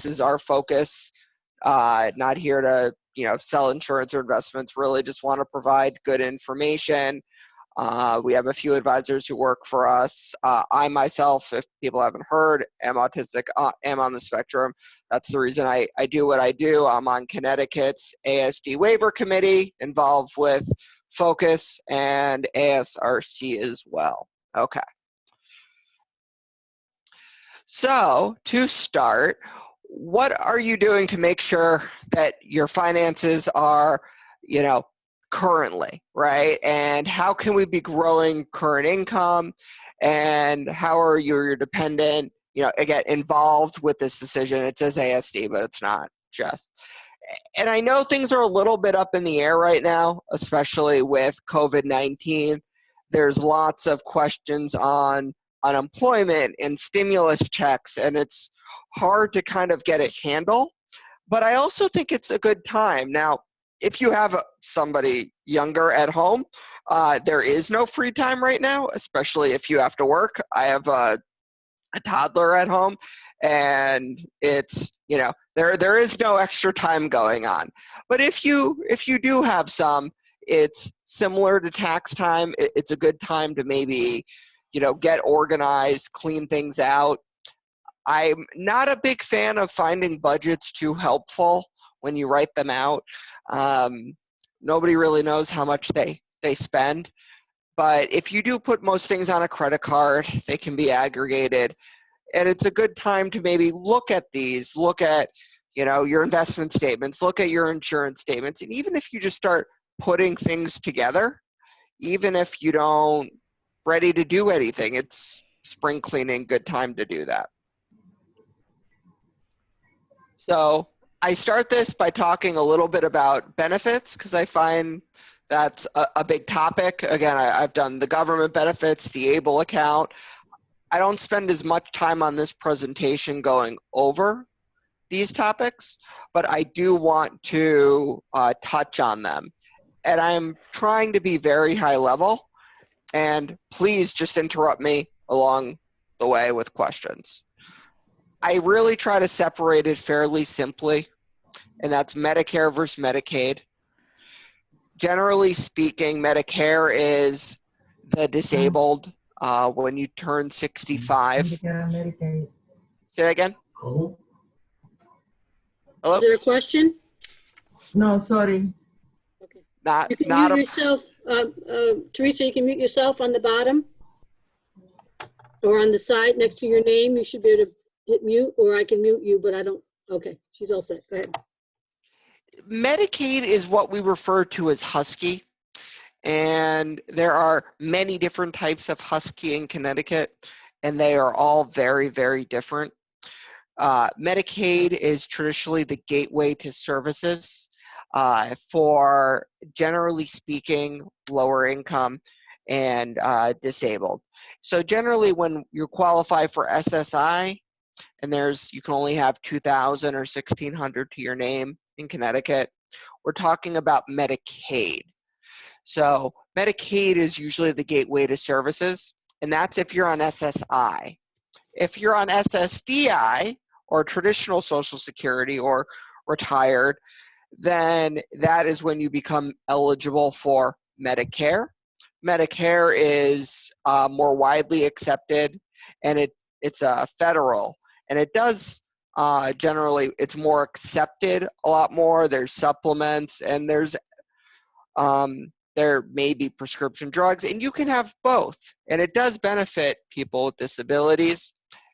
is our focus. Not here to, sell insurance or investments. Really just want to provide good information. We have a few advisors who work for us. I myself, if people haven't heard, am autistic, am on the spectrum. That's the reason I do what I do. I'm on Connecticut's ASD waiver committee, involved with Focus and ASRC as well. Okay. So to start, what are you doing to make sure that your finances are, currently, right? And how can we be growing current income? And how are your dependent, again, involved with this decision? It says ASD, but it's not just. And I know things are a little bit up in the air right now, especially with COVID-19. There's lots of questions on unemployment and stimulus checks, and it's hard to kind of get a handle. But I also think it's a good time. Now, if you have somebody younger at home, there is no free time right now, especially if you have to work. I have a toddler at home, and it's, there is no extra time going on. But if you do have some, it's similar to tax time. It's a good time to maybe, get organized, clean things out. I'm not a big fan of finding budgets too helpful when you write them out. Nobody really knows how much they spend. But if you do put most things on a credit card, they can be aggregated. And it's a good time to maybe look at these, look at, your investment statements, look at your insurance statements. And even if you just start putting things together, even if you don't ready to do anything, it's spring cleaning, good time to do that. So I start this by talking a little bit about benefits, because I find that's a big topic. Again, I've done the government benefits, the ABLE account. I don't spend as much time on this presentation going over these topics, but I do want to touch on them. And I'm trying to be very high level, and please just interrupt me along the way with questions. I really try to separate it fairly simply, and that's Medicare versus Medicaid. Generally speaking, Medicare is the disabled when you turn 65. Medicaid. Say that again? Oh. Hello? Is there a question? No, sorry. Okay. Not You can mute yourself, Teresa, you can mute yourself on the bottom or on the side next to your name. You should be able to hit mute, or I can mute you, but I don't. Okay, she's all set. Go ahead. Medicaid is what we refer to as Husky, and there are many different types of Husky in Connecticut, and they are all very, very different. Medicaid is traditionally the gateway to services for, generally speaking, lower income and disabled. So generally when you qualify for SSI, and you can only have 2,000 or 1,600 to your name in Connecticut, we're talking about Medicaid. So Medicaid is usually the gateway to services, and that's if you're on SSI. If you're on SSDI, or traditional Social Security, or retired, then that is when you become eligible for Medicare. Medicare is more widely accepted, and it's federal, and it does generally, it's more accepted a lot more. There's supplements, and there may be prescription drugs, and you can have both, and it does benefit people with disabilities.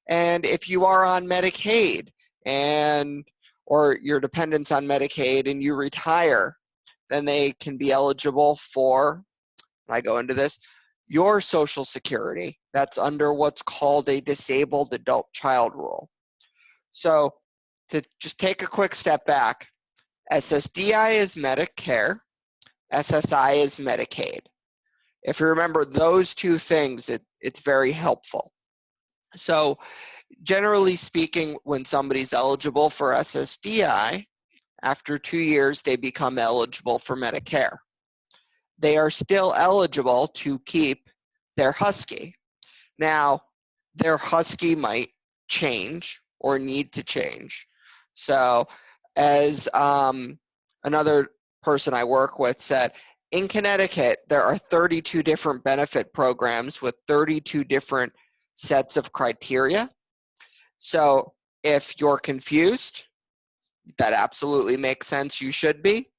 And if you are on Medicaid or your dependents on Medicaid and you retire, then they can be eligible for, when I go into this, your Social Security. That's under what's called a disabled adult child rule. So to just take a quick step back, SSDI is Medicare, SSI is Medicaid. If you remember those two things, it's very helpful. So generally speaking, when somebody's eligible for SSDI, after 2 years, they become eligible for Medicare. They are still eligible to keep their Husky. Now, their Husky might change or need to change. So as another person I work with said, in Connecticut, there are 32 different benefit programs with 32 different sets of criteria. So if you're confused, that absolutely makes sense, you should be.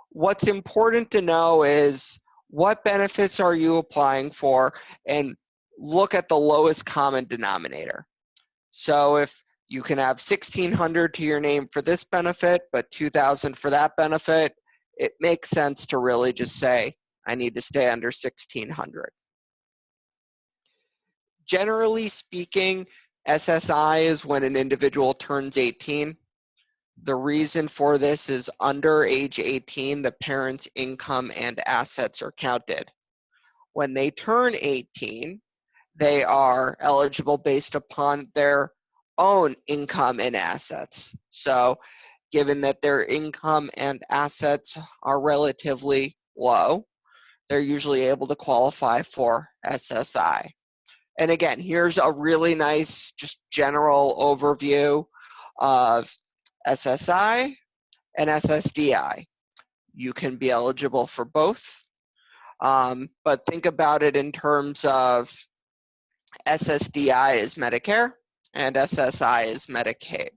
What's important to know is what benefits are you applying for, and look at the lowest common denominator. So if you can have 1,600 to your name for this benefit, but 2,000 for that benefit, it makes sense to really just say, I need to stay under 1,600. Generally speaking, SSI is when an individual turns 18. The reason for this is under age 18, the parent's income and assets are counted. When they turn 18, they are eligible based upon their own income and assets. So given that their income and assets are relatively low, they're usually able to qualify for SSI. And again, here's a really nice, just general overview of SSI and SSDI. You can be eligible for both, but think about it in terms of SSDI is Medicare and SSI is Medicaid.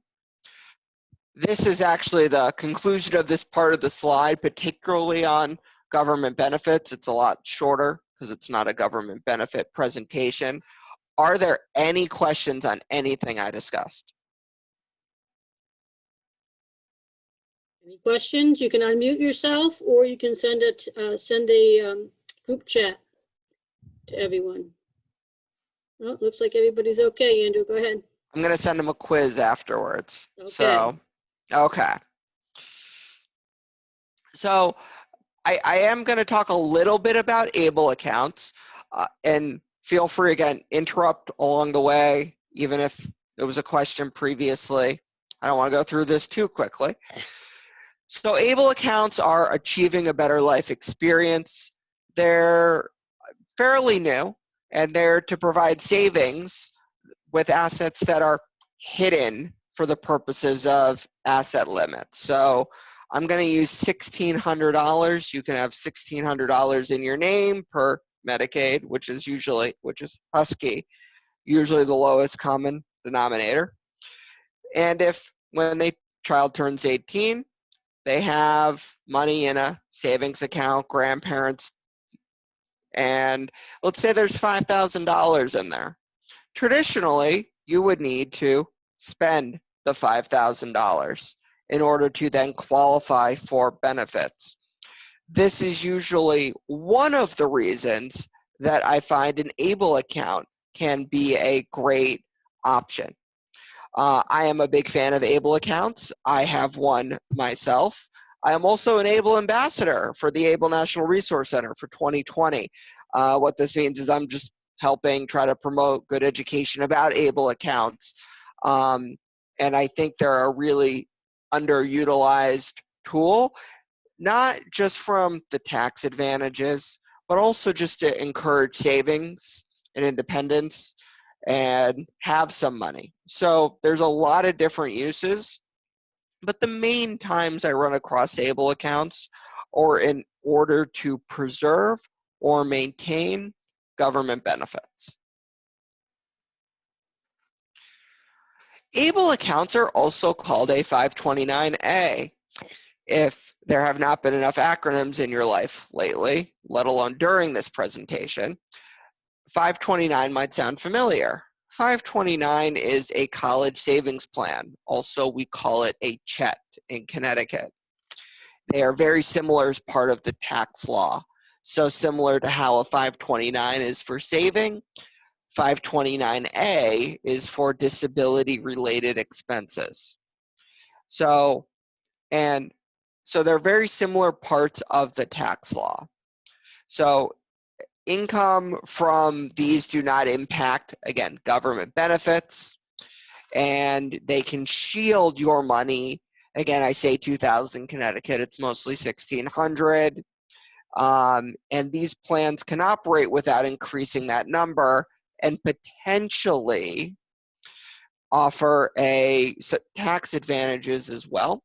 This is actually the conclusion of this part of the slide, particularly on government benefits. It's a lot shorter because it's not a government benefit presentation. Are there any questions on anything I discussed? Any questions? You can unmute yourself, or you can send a group chat to everyone. Oh, looks like everybody's okay, Andrew. Go ahead. I'm going to send them a quiz afterwards. Okay. So, okay. So I am going to talk a little bit about ABLE accounts, and feel free, again, interrupt along the way, even if there was a question previously. I don't want to go through this too quickly. So ABLE accounts are achieving a better life experience. They're fairly new, and they're to provide savings with assets that are hidden for the purposes of asset limits. So I'm going to use $1,600. You can have $1,600 in your name per Medicaid, which is Husky, usually the lowest common denominator. And if when the child turns 18, they have money in a savings account, grandparents, and let's say there's $5,000 in there. Traditionally, you would need to spend the $5,000 in order to then qualify for benefits. This is usually one of the reasons that I find an ABLE account can be a great option. I am a big fan of ABLE accounts. I have one myself. I am also an ABLE ambassador for the ABLE National Resource Center for 2020. What this means is I'm just helping try to promote good education about ABLE accounts. And I think they're a really underutilized tool, not just from the tax advantages, but also just to encourage savings and independence and have some money. So there's a lot of different uses, but the main times I run across ABLE accounts are in order to preserve or maintain government benefits. ABLE accounts are also called a 529A. If there have not been enough acronyms in your life lately, let alone during this presentation, 529 might sound familiar. 529 is a college savings plan. Also, we call it a CHET in Connecticut. They are very similar as part of the tax law. So similar to how a 529 is for saving, 529A is for disability-related expenses. So they're very similar parts of the tax law. So income from these do not impact, again, government benefits, and they can shield your money. Again, I say 2,000 Connecticut, it's mostly 1,600. And these plans can operate without increasing that number and potentially offer tax advantages as well.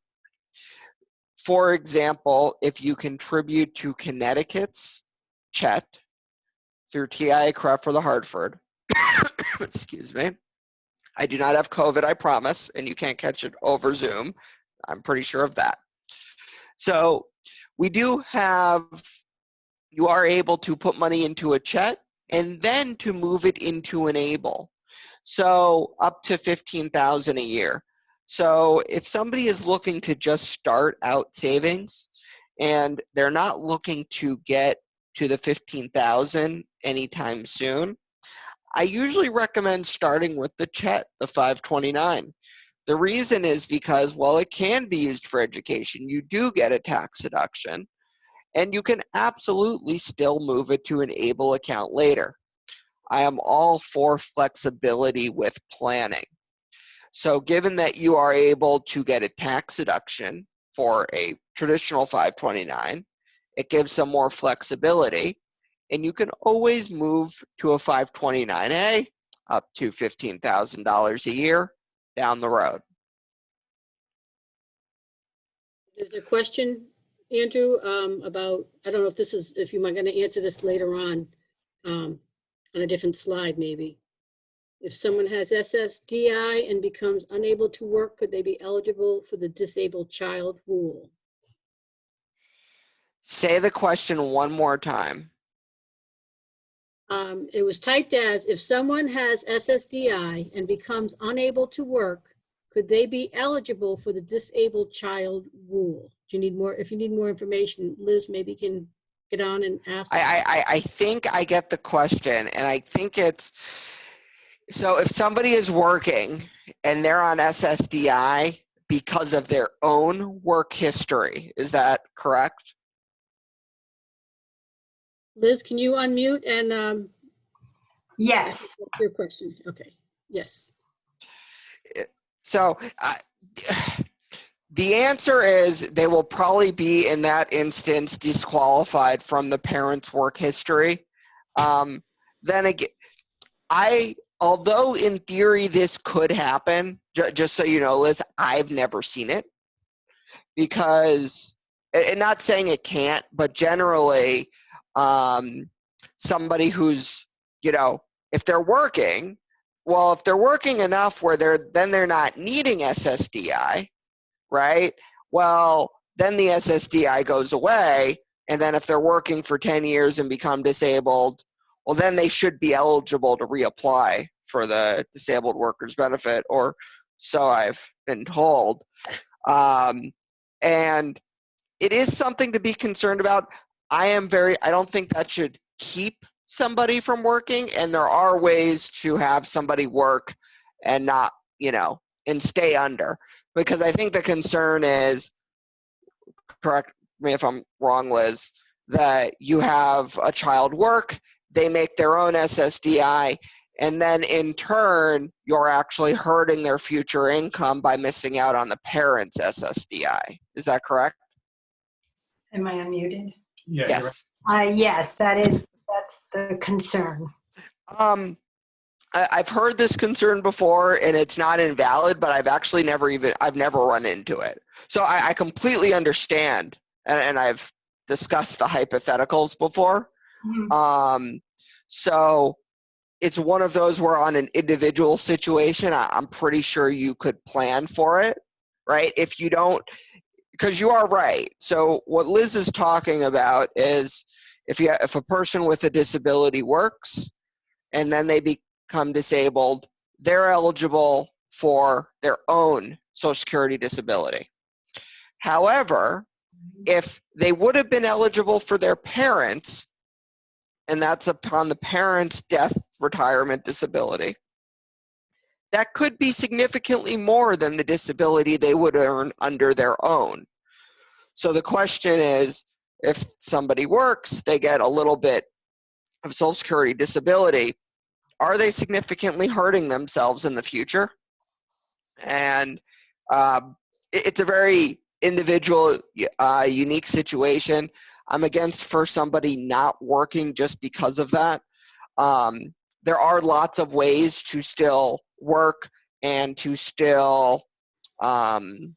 For example, if you contribute to Connecticut's CHET through TIA-CREF for the Hartford, excuse me, I do not have COVID, I promise, and you can't catch it over Zoom. I'm pretty sure of that. So we do have, you are able to put money into a CHET and then to move it into an ABLE. So up to $15,000 a year. So if somebody is looking to just start out savings and they're not looking to get to the $15,000 anytime soon, I usually recommend starting with the CHET, the 529. The reason is because while it can be used for education, you do get a tax deduction, and you can absolutely still move it to an ABLE account later. I am all for flexibility with planning. So given that you are able to get a tax deduction for a traditional 529, it gives some more flexibility, and you can always move to a 529A up to $15,000 a year down the road. There's a question, Andrew, about, I don't know if you might going to answer this later on a different slide maybe. If someone has SSDI and becomes unable to work, could they be eligible for the disabled child rule? Say the question one more time. It was typed as, if someone has SSDI and becomes unable to work, could they be eligible for the disabled child rule? Do you need more? If you need more information, Liz maybe can get on and ask. I think I get the question, and I think it's, so if somebody is working and they're on SSDI because of their own work history, is that correct? Liz, can you unmute and Yes. your question? Okay. Yes. So the answer is they will probably be, in that instance, disqualified from the parent's work history. Then again, although in theory this could happen, just so you know, Liz, I've never seen it, because, and not saying it can't, but generally somebody who's, if they're working, well, if they're working enough where they're not needing SSDI, right? Well, then the SSDI goes away, and then if they're working for 10 years and become disabled, well, then they should be eligible to reapply for the disabled workers benefit, or so I've been told. And it is something to be concerned about. I don't think that should keep somebody from working, and there are ways to have somebody work and not, and stay under. Because I think the concern is, correct me if I'm wrong, Liz, that you have a child work, they make their own SSDI, and then in turn, you're actually hurting their future income by missing out on the parent's SSDI. Is that correct? Am I unmuted? Yeah, Yes. Yes, that's the concern. I've heard this concern before, and it's not invalid, but I've never run into it. So I completely understand, and I've discussed the hypotheticals before. Mhm. So it's one of those where on an individual situation, I'm pretty sure you could plan for it, right? If you don't, because you are right. So what Liz is talking about is if a person with a disability works and then they become disabled, they're eligible for their own Social Security disability. However, if they would have been eligible for their parents, and that's upon the parent's death, retirement, disability, that could be significantly more than the disability they would earn under their own. So the question is, if somebody works, they get a little bit of Social Security disability, are they significantly hurting themselves in the future? And it's a very individual, unique situation. I'm against for somebody not working just because of that. There are lots of ways to still work and to still and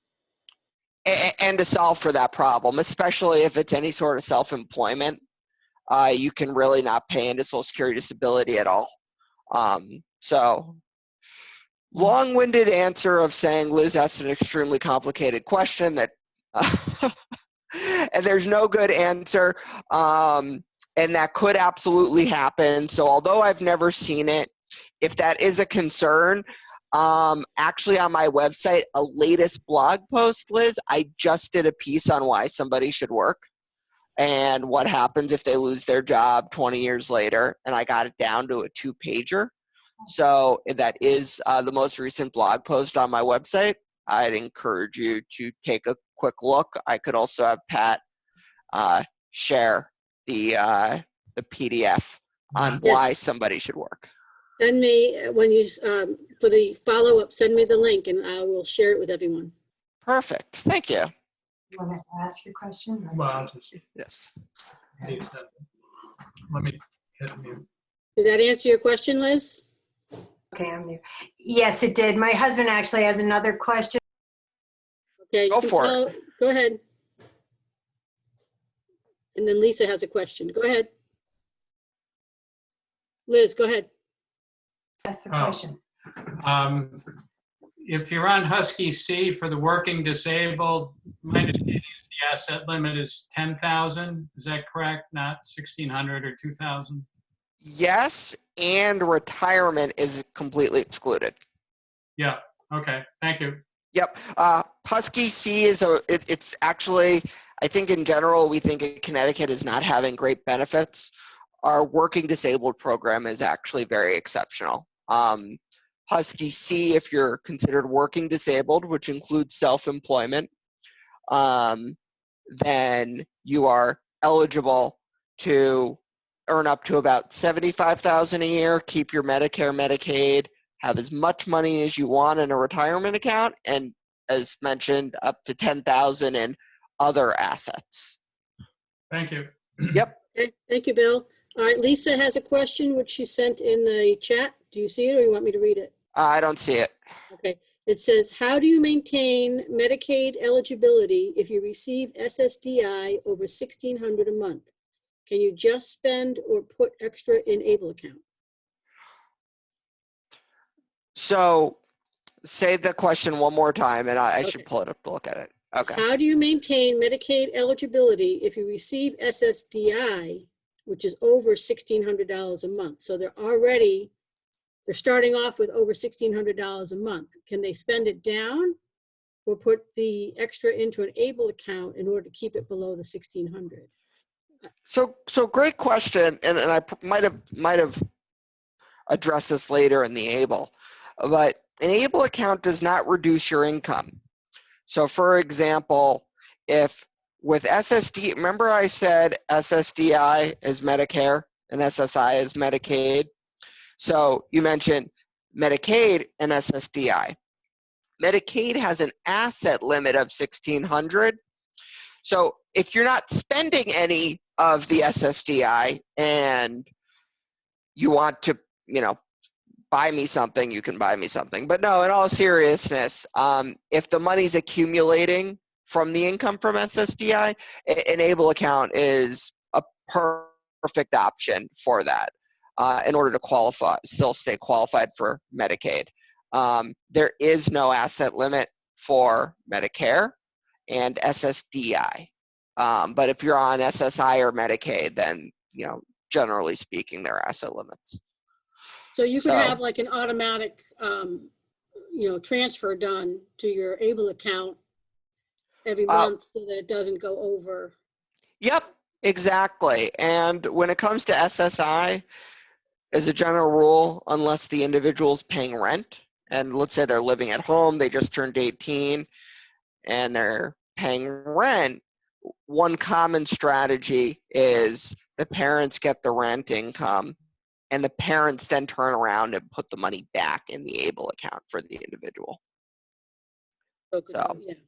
to solve for that problem, especially if it's any sort of self-employment. You can really not pay into Social Security Disability at all. So long-winded answer of saying Liz asked an extremely complicated question that and there's no good answer, and that could absolutely happen. So although I've never seen it, if that is a concern, actually on my website, a latest blog post, Liz, I just did a piece on why somebody should work and what happens if they lose their job 20 years later, and I got it down to a 2-pager. So that is the most recent blog post on my website. I'd encourage you to take a quick look. I could also have Pat share the PDF on why Yes. somebody should work. Send me, when you, for the follow-up, send me the link and I will share it with everyone. Perfect. Thank you. You want to ask your question? Well, I'll just, Yes. let me hit mute. Did that answer your question, Liz? Okay, I'm new. Yes, it did. My husband actually has another question. Okay. Go for it. Go ahead. And then Lisa has a question. Go ahead. Liz, go ahead. That's the Oh. question. If you're on Husky C for the working disabled, my understanding is the asset limit is 10,000. Is that correct? Not 1,600 or 2,000? Yes, and retirement is completely excluded. Yeah. Okay. Thank you. Yep. Husky C is it's actually, I think in general, we think Connecticut is not having great benefits. Our working disabled program is actually very exceptional. Husky C, if you're considered working disabled, which includes self-employment, then you are eligible to earn up to about $75,000 a year, keep your Medicare, Medicaid, have as much money as you want in a retirement account, and as mentioned, up to $10,000 in other assets. Thank you. Yep. Okay. Thank you, Bill. All right. Lisa has a question, which she sent in the chat. Do you see it or you want me to read it? I don't see it. Okay. It says, how do you maintain Medicaid eligibility if you receive SSDI over $1,600 a month? Can you just spend or put extra in ABLE account? So say the question one more time, and I should Okay. pull it up to look at it. Okay. How do you maintain Medicaid eligibility if you receive SSDI, which is over $1,600 a month? So they're starting off with over $1,600 a month. Can they spend it down or put the extra into an ABLE account in order to keep it below the $1,600? So great question, and I might have addressed this later in the ABLE, but an ABLE account does not reduce your income. So for example, if with SSD, remember I said SSDI is Medicare and SSI is Medicaid. So you mentioned Medicaid and SSDI. Medicaid has an asset limit of $1,600. So if you're not spending any of the SSDI and you want to, buy me something, you can buy me something. But no, in all seriousness, if the money's accumulating from the income from SSDI, an ABLE account is a perfect option for that in order to still stay qualified for Medicaid. There is no asset limit for Medicare and SSDI. But if you're on SSI or Medicaid, then, generally speaking, there are asset limits. So you could have like an automatic, transfer done to your ABLE account every month so that it doesn't go over. Yep, exactly. And when it comes to SSI, as a general rule, unless the individual's paying rent, and let's say they're living at home, they just turned 18, and they're paying rent, one common strategy is the parents get the rent income, and the parents then turn around and put the money back in the ABLE account for the individual. Yeah. All right.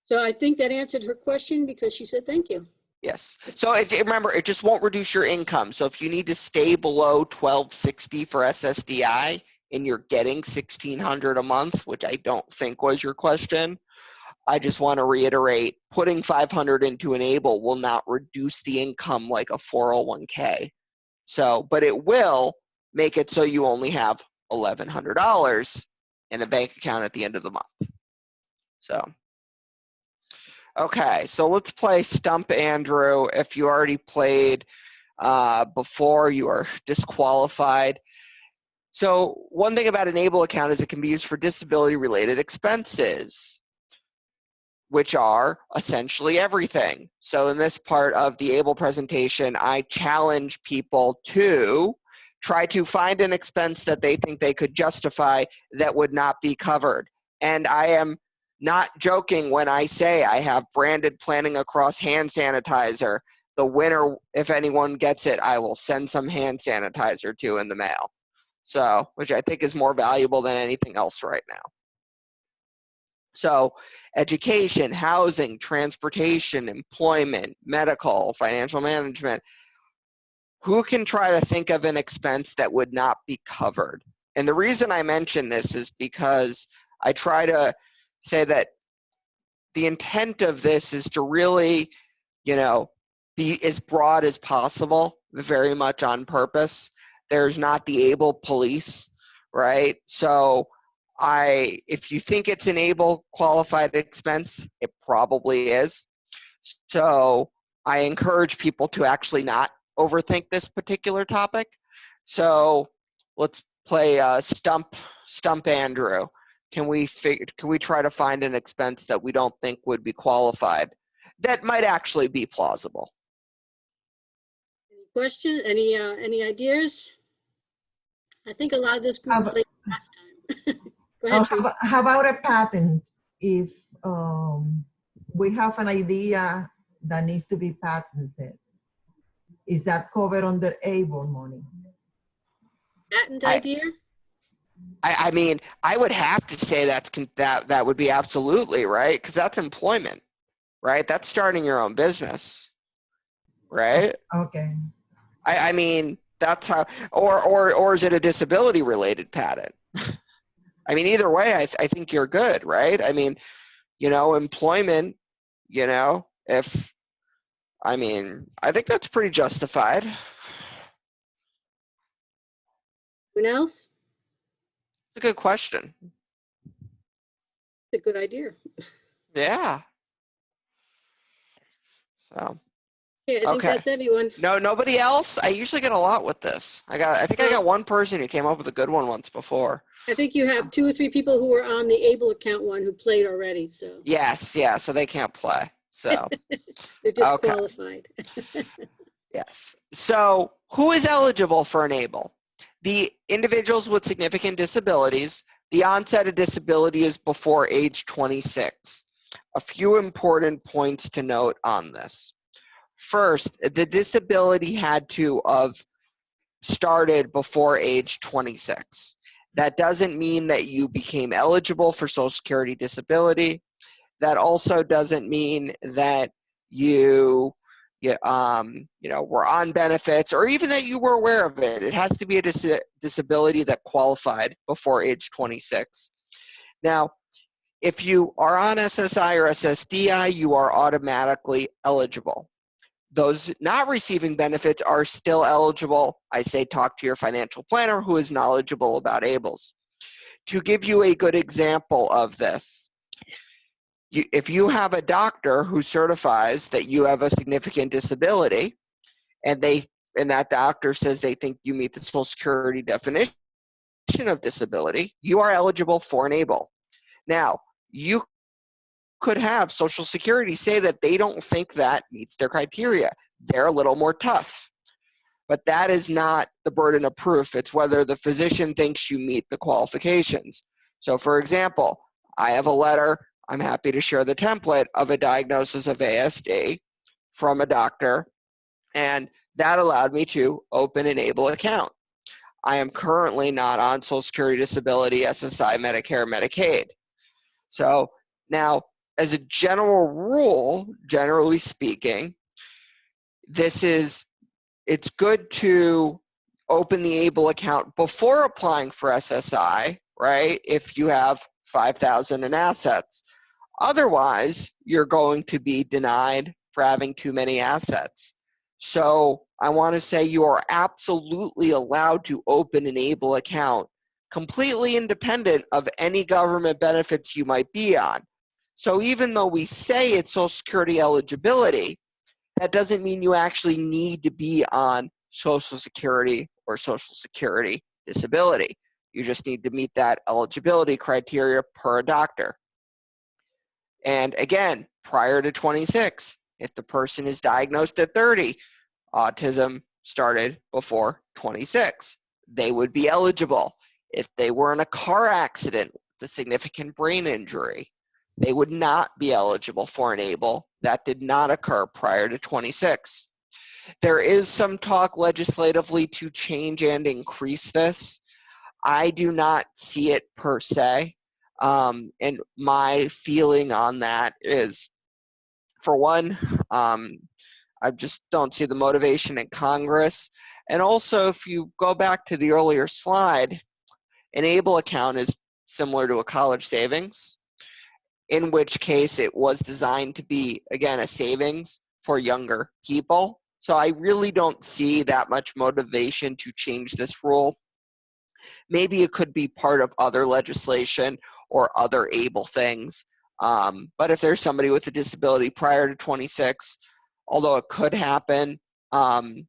So I think that answered her question because she said thank you. Yes. So remember, it just won't reduce your income. So if you need to stay below $1,260 for SSDI, and you're getting $1,600 a month, which I don't think was your question, I just want to reiterate, putting $500 into Enable will not reduce the income like a 401k. So, but it will make it so you only have $1,100 in a bank account at the end of the month. So, okay, so let's play Stump Andrew. If you already played before, you are disqualified. So one thing about Enable account is it can be used for disability-related expenses, which are essentially everything. So in this part of the ABLE presentation, I challenge people to try to find an expense that they think they could justify that would not be covered. And I am not joking when I say I have branded Planning Across hand sanitizer. The winner, if anyone gets it, I will send some hand sanitizer to in the mail. So, which I think is more valuable than anything else right now. So, education, housing, transportation, employment, medical, financial management. Who can try to think of an expense that would not be covered? And the reason I mention this is because I try to say that the intent of this is to really, you know, be as broad as possible, very much on purpose. There's not the ABLE police, right? So if you think it's an ABLE qualified expense, it probably is. So I encourage people to actually not overthink this particular topic. So let's play Stump Andrew. Can we try to find an expense that we don't think would be qualified that might actually be plausible? Any questions? Any ideas? I think a lot of this group played last time. Go ahead, Teresa. How about a patent? If we have an idea that needs to be patented, is that covered under ABLE money? Patent idea? I mean, I would have to say that would be absolutely right, because that's employment, right? That's starting your own business, right? Okay. I mean, that's how, or is it a disability related patent? I mean, either way, I think you're good, right? I mean, you know, employment, you know, I think that's pretty justified. Anyone else? It's a good question. It's a good idea. Yeah. So. Yeah, I think that's everyone. No, nobody else? I usually get a lot with this. I think I got one person who came up with a good one once before. I think you have 2 or 3 people who were on the ABLE account one who played already, so. Yes, yeah, so they can't play. So They're disqualified. yes. So who is eligible for Enable? The individuals with significant disabilities. The onset of disability is before age 26. A few important points to note on this. First, the disability had to have started before age 26. That doesn't mean that you became eligible for Social Security disability. That also doesn't mean that you were on benefits, or even that you were aware of it. It has to be a disability that qualified before age 26. Now, if you are on SSI or SSDI, you are automatically eligible. Those not receiving benefits are still eligible. I say talk to your financial planner who is knowledgeable about ABLEs. To give you a good example of this, if you have a doctor who certifies that you have a significant disability, and that doctor says they think you meet the Social Security definition of disability, you are eligible for Enable. Now, you could have Social Security say that they don't think that meets their criteria. They're a little more tough. But that is not the burden of proof. It's whether the physician thinks you meet the qualifications. So for example, I have a letter, I'm happy to share the template of a diagnosis of ASD from a doctor, and that allowed me to open an Enable account. I am currently not on Social Security Disability, SSI, Medicare, Medicaid. So now, as a general rule, generally speaking, it's good to open the ABLE account before applying for SSI, right? If you have 5,000 in assets. Otherwise, you're going to be denied for having too many assets. So I want to say you are absolutely allowed to open an ABLE account completely independent of any government benefits you might be on. So even though we say it's Social Security eligibility, that doesn't mean you actually need to be on Social Security or Social Security disability. You just need to meet that eligibility criteria per a doctor. And again, prior to 26, if the person is diagnosed at 30, autism started before 26, they would be eligible. If they were in a car accident with a significant brain injury, they would not be eligible for an ABLE. That did not occur prior to 26. There is some talk legislatively to change and increase this. I do not see it per se. And my feeling on that is, for one, I just don't see the motivation in Congress. And also, if you go back to the earlier slide, an ABLE account is similar to a college savings, in which case it was designed to be, again, a savings for younger people. So I really don't see that much motivation to change this rule. Maybe it could be part of other legislation or other ABLE things. But if there's somebody with a disability prior to 26, although it could happen, I'm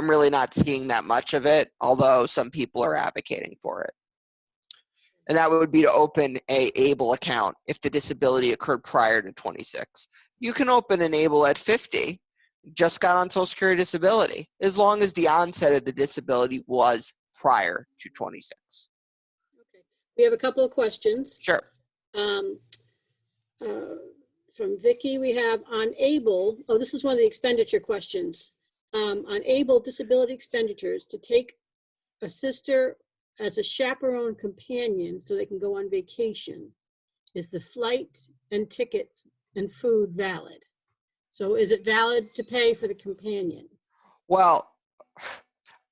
really not seeing that much of it, although some people are advocating for it. And that would be to open a ABLE account if the disability occurred prior to 26. You can open an ABLE at 50, just got on Social Security disability, as long as the onset of the disability was prior to 26. Okay. We have a couple of questions. Sure. From Vicky, we have on ABLE, oh, this is one of the expenditure questions. On ABLE disability expenditures, to take a sister as a chaperone companion so they can go on vacation, is the flight and tickets and food valid? So is it valid to pay for the companion? Well,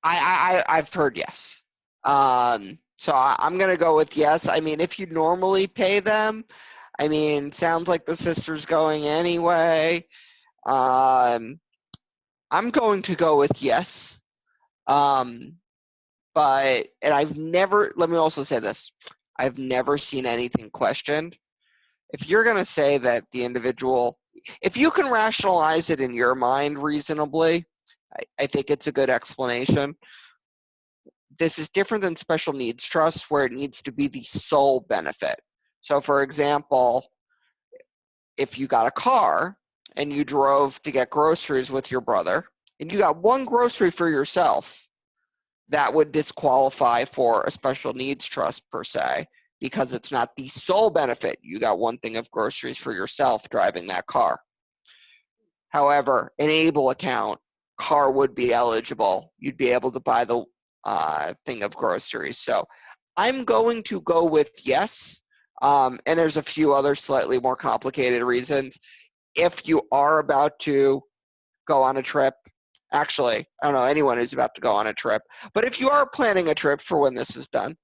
I've heard yes. So I'm going to go with yes. I mean, if you normally pay them, I mean, sounds like the sister's going anyway. I'm going to go with yes. But, and I've never, let me also say this, I've never seen anything questioned. If you're going to say that the individual, if you can rationalize it in your mind reasonably, I think it's a good explanation. This is different than special needs trusts where it needs to be the sole benefit. So for example, if you got a car and you drove to get groceries with your brother and you got one grocery for yourself, that would disqualify for a special needs trust per se, because it's not the sole benefit. You got one thing of groceries for yourself driving that car. However, an ABLE account, car would be eligible. You'd be able to buy the thing of groceries. So I'm going to go with yes. And there's a few other slightly more complicated reasons. If you are about to go on a trip, actually, I don't know anyone who's about to go on a trip, but if you are planning a trip for when this is done,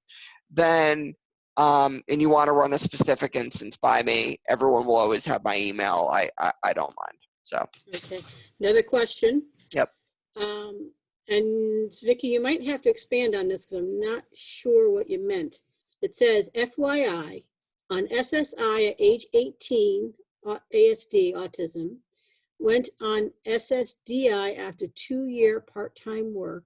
then, and you want to run a specific instance by me, everyone will always have my email. I don't mind. So. Okay, another question. Yep. And Vicky, you might have to expand on this because I'm not sure what you meant. It says, FYI, on SSI at age 18, ASD, autism, went on SSDI after 2-year part-time work,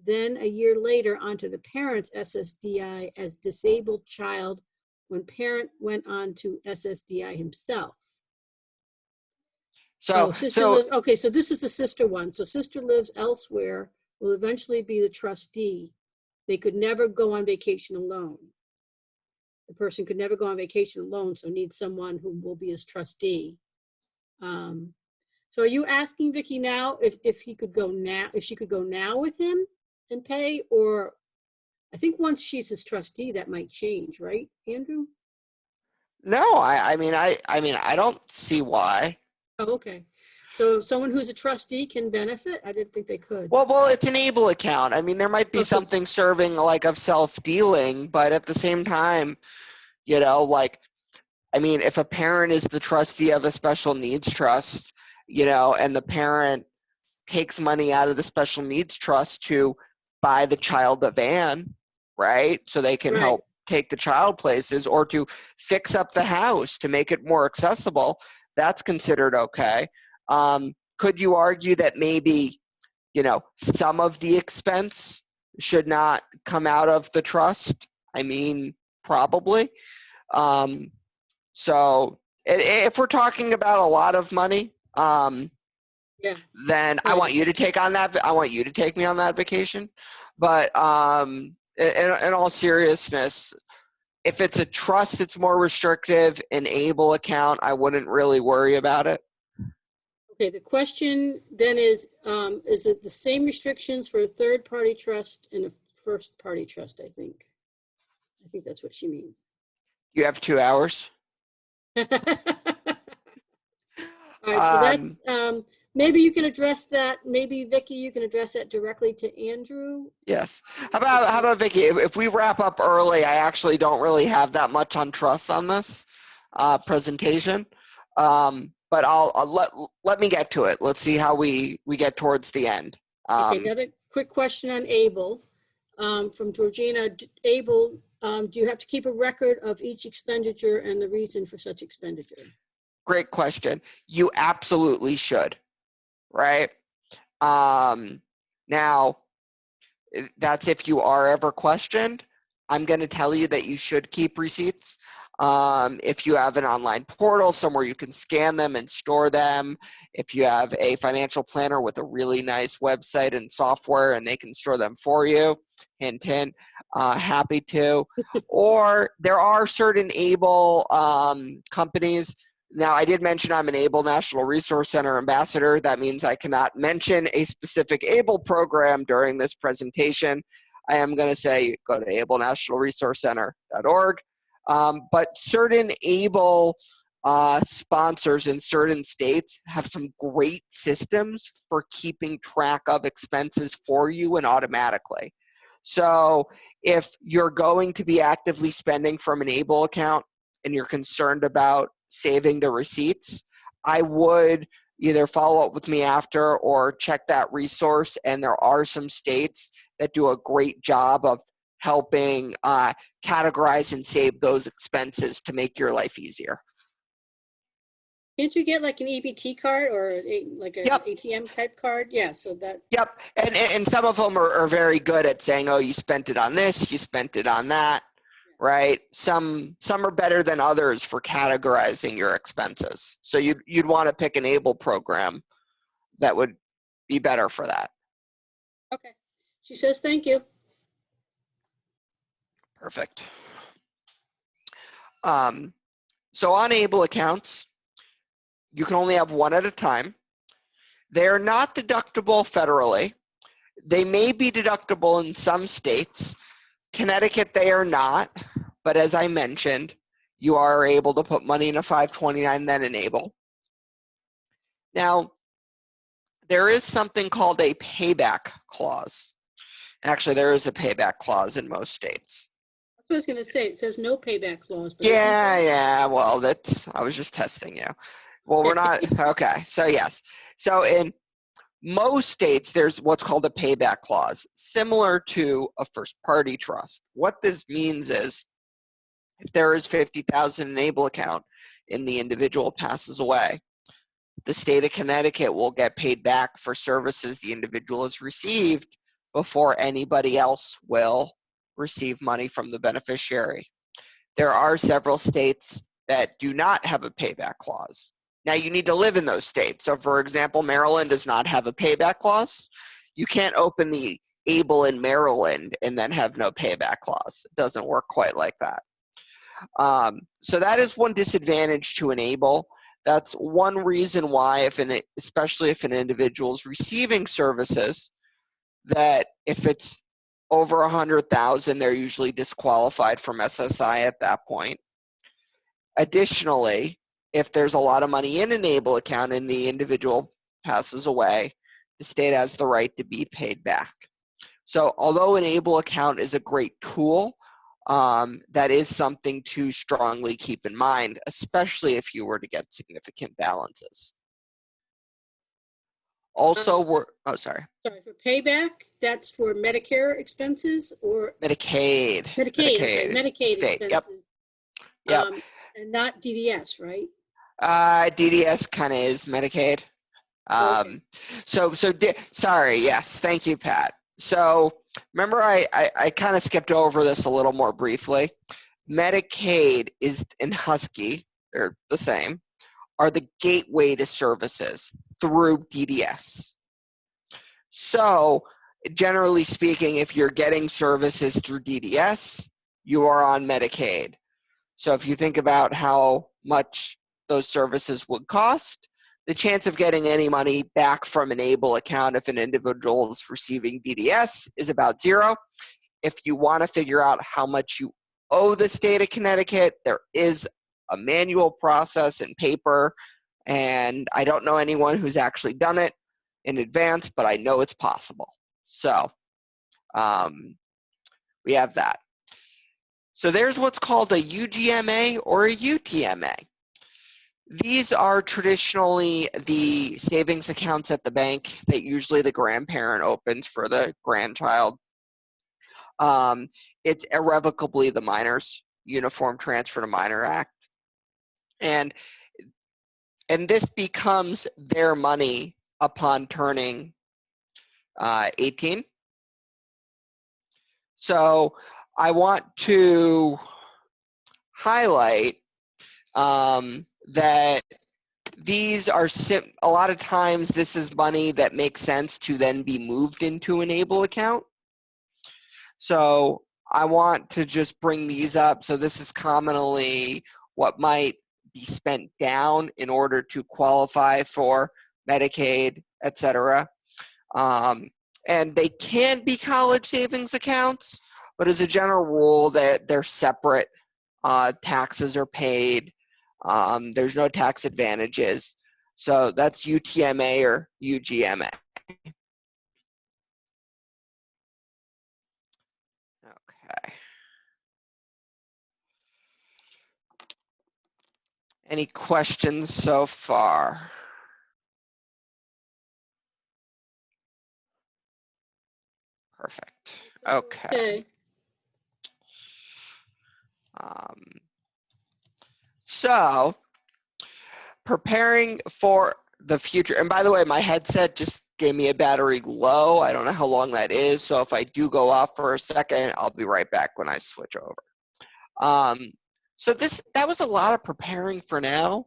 then a year later onto the parent's SSDI as disabled child when parent went on to SSDI himself. So, okay, so this is the sister one. So sister lives elsewhere, will eventually be the trustee. They could never go on vacation alone. The person could never go on vacation alone, so needs someone who will be his trustee. So are you asking Vicky now if he could go now, if she could go now with him and pay, or I think once she's his trustee, that might change, right, Andrew? no, I mean, I don't see why. Oh, okay. So someone who's a trustee can benefit? I didn't think they could. Well, it's an ABLE account. I mean, there might be Oh, so- something serving like of self-dealing, but at the same time, you know, like, I mean, if a parent is the trustee of a special needs trust, you know, and the parent takes money out of the special needs trust to buy the child a van, right? So they can Right. help take the child places, or to fix up the house to make it more accessible, that's considered okay. Could you argue that maybe, you know, some of the expense should not come out of the trust? I mean, probably. So if we're talking about a lot of money, Yeah. then I want you to take on that. I want you to take me on that vacation. But in all seriousness, if it's a trust, it's more restrictive. An ABLE account, I wouldn't really worry about it. Okay, the question then is it the same restrictions for a third-party trust and a first-party trust, I think. I think that's what she means. You have 2 hours. All right, so that's, maybe you can address that. Maybe Vicky, you can address that directly to Andrew. Yes. How about Vicky? If we wrap up early, I actually don't really have that much on trust on this presentation, but I'll let me get to it. Let's see how we get towards the end. Okay, another quick question on ABLE from Georgina. ABLE, do you have to keep a record of each expenditure and the reason for such expenditure? Great question. You absolutely should, right? Now, that's if you are ever questioned. I'm going to tell you that you should keep receipts. If you have an online portal somewhere you can scan them and store them, if you have a financial planner with a really nice website and software and they can store them for you, hint, hint, happy to. Or there are certain ABLE companies. Now, I did mention I'm an ABLE National Resource Center ambassador. That means I cannot mention a specific ABLE program during this presentation. I am going to say go to ablenationalresourcecenter.org. But certain ABLE sponsors in certain states have some great systems for keeping track of expenses for you and automatically. So if you're going to be actively spending from an ABLE account and you're concerned about saving the receipts, I would either follow up with me after or check that resource. And there are some states that do a great job of helping categorize and save those expenses to make your life easier. Can't you get like an EBT card or like an Yep. ATM type card? Yeah, so that. Yep, and some of them are very good at saying, oh, you spent it on this, you spent it on that, right? Some are better than others for categorizing your expenses. So you'd want to pick an ABLE program that would be better for that. Okay. She says thank you. Perfect. So on ABLE accounts, you can only have one at a time. They are not deductible federally. They may be deductible in some states. Connecticut, they are not. But as I mentioned, you are able to put money in a 529, then in ABLE. Now, there is something called a payback clause. Actually, there is a payback clause in most states. That's what I was going to say. It says no payback clause. But Yeah. Well, I was just testing you. Well, we're not. Okay. So yes. So in most states, there's what's called a payback clause, similar to a first-party trust. What this means is, if there is $50,000 in ABLE account and the individual passes away, the state of Connecticut will get paid back for services the individual has received before anybody else will receive money from the beneficiary. There are several states that do not have a payback clause. Now, you need to live in those states. So, for example, Maryland does not have a payback clause. You can't open the ABLE in Maryland and then have no payback clause. It doesn't work quite like that. So that is one disadvantage to an ABLE. That's one reason why, especially if an individual is receiving services, that if it's over 100,000, they're usually disqualified from SSI at that point. Additionally, if there's a lot of money in an ABLE account and the individual passes away, the state has the right to be paid back. So although an ABLE account is a great tool, that is something to strongly keep in mind, especially if you were to get significant balances. Also, sorry. Sorry, for payback, that's for Medicare expenses or Medicaid. Medicaid, I'm sorry, Medicaid state. expenses. Yep. And not DDS, right? DDS kind of is Medicaid. Okay. Sorry, yes, thank you, Pat. So remember I kind of skipped over this a little more briefly. Medicaid is and Husky, they're the same, are the gateway to services through DDS. So generally speaking, if you're getting services through DDS, you are on Medicaid. So if you think about how much those services would cost, the chance of getting any money back from an ABLE account if an individual is receiving DDS is about 0. If you want to figure out how much you owe the state of Connecticut, there is a manual process in paper, and I don't know anyone who's actually done it in advance, but I know it's possible. So we have that. So there's what's called a UGMA or a UTMA. These are traditionally the savings accounts at the bank that usually the grandparent opens for the grandchild. It's irrevocably the Minors Uniform Transfer to Minor Act. And this becomes their money upon turning 18. So I want to highlight that these are a lot of times this is money that makes sense to then be moved into an ABLE account. So I want to just bring these up. So this is commonly what might be spent down in order to qualify for Medicaid, etc. And they can be college savings accounts, but as a general rule, they're separate. Taxes are paid. There's no tax advantages. So that's UTMA or UGMA. Okay. Any questions so far? Perfect. Okay. So preparing for the future, and by the way, my headset just gave me a battery low. I don't know how long that is, so if I do go off for a second, I'll be right back when I switch over. So that was a lot of preparing for now,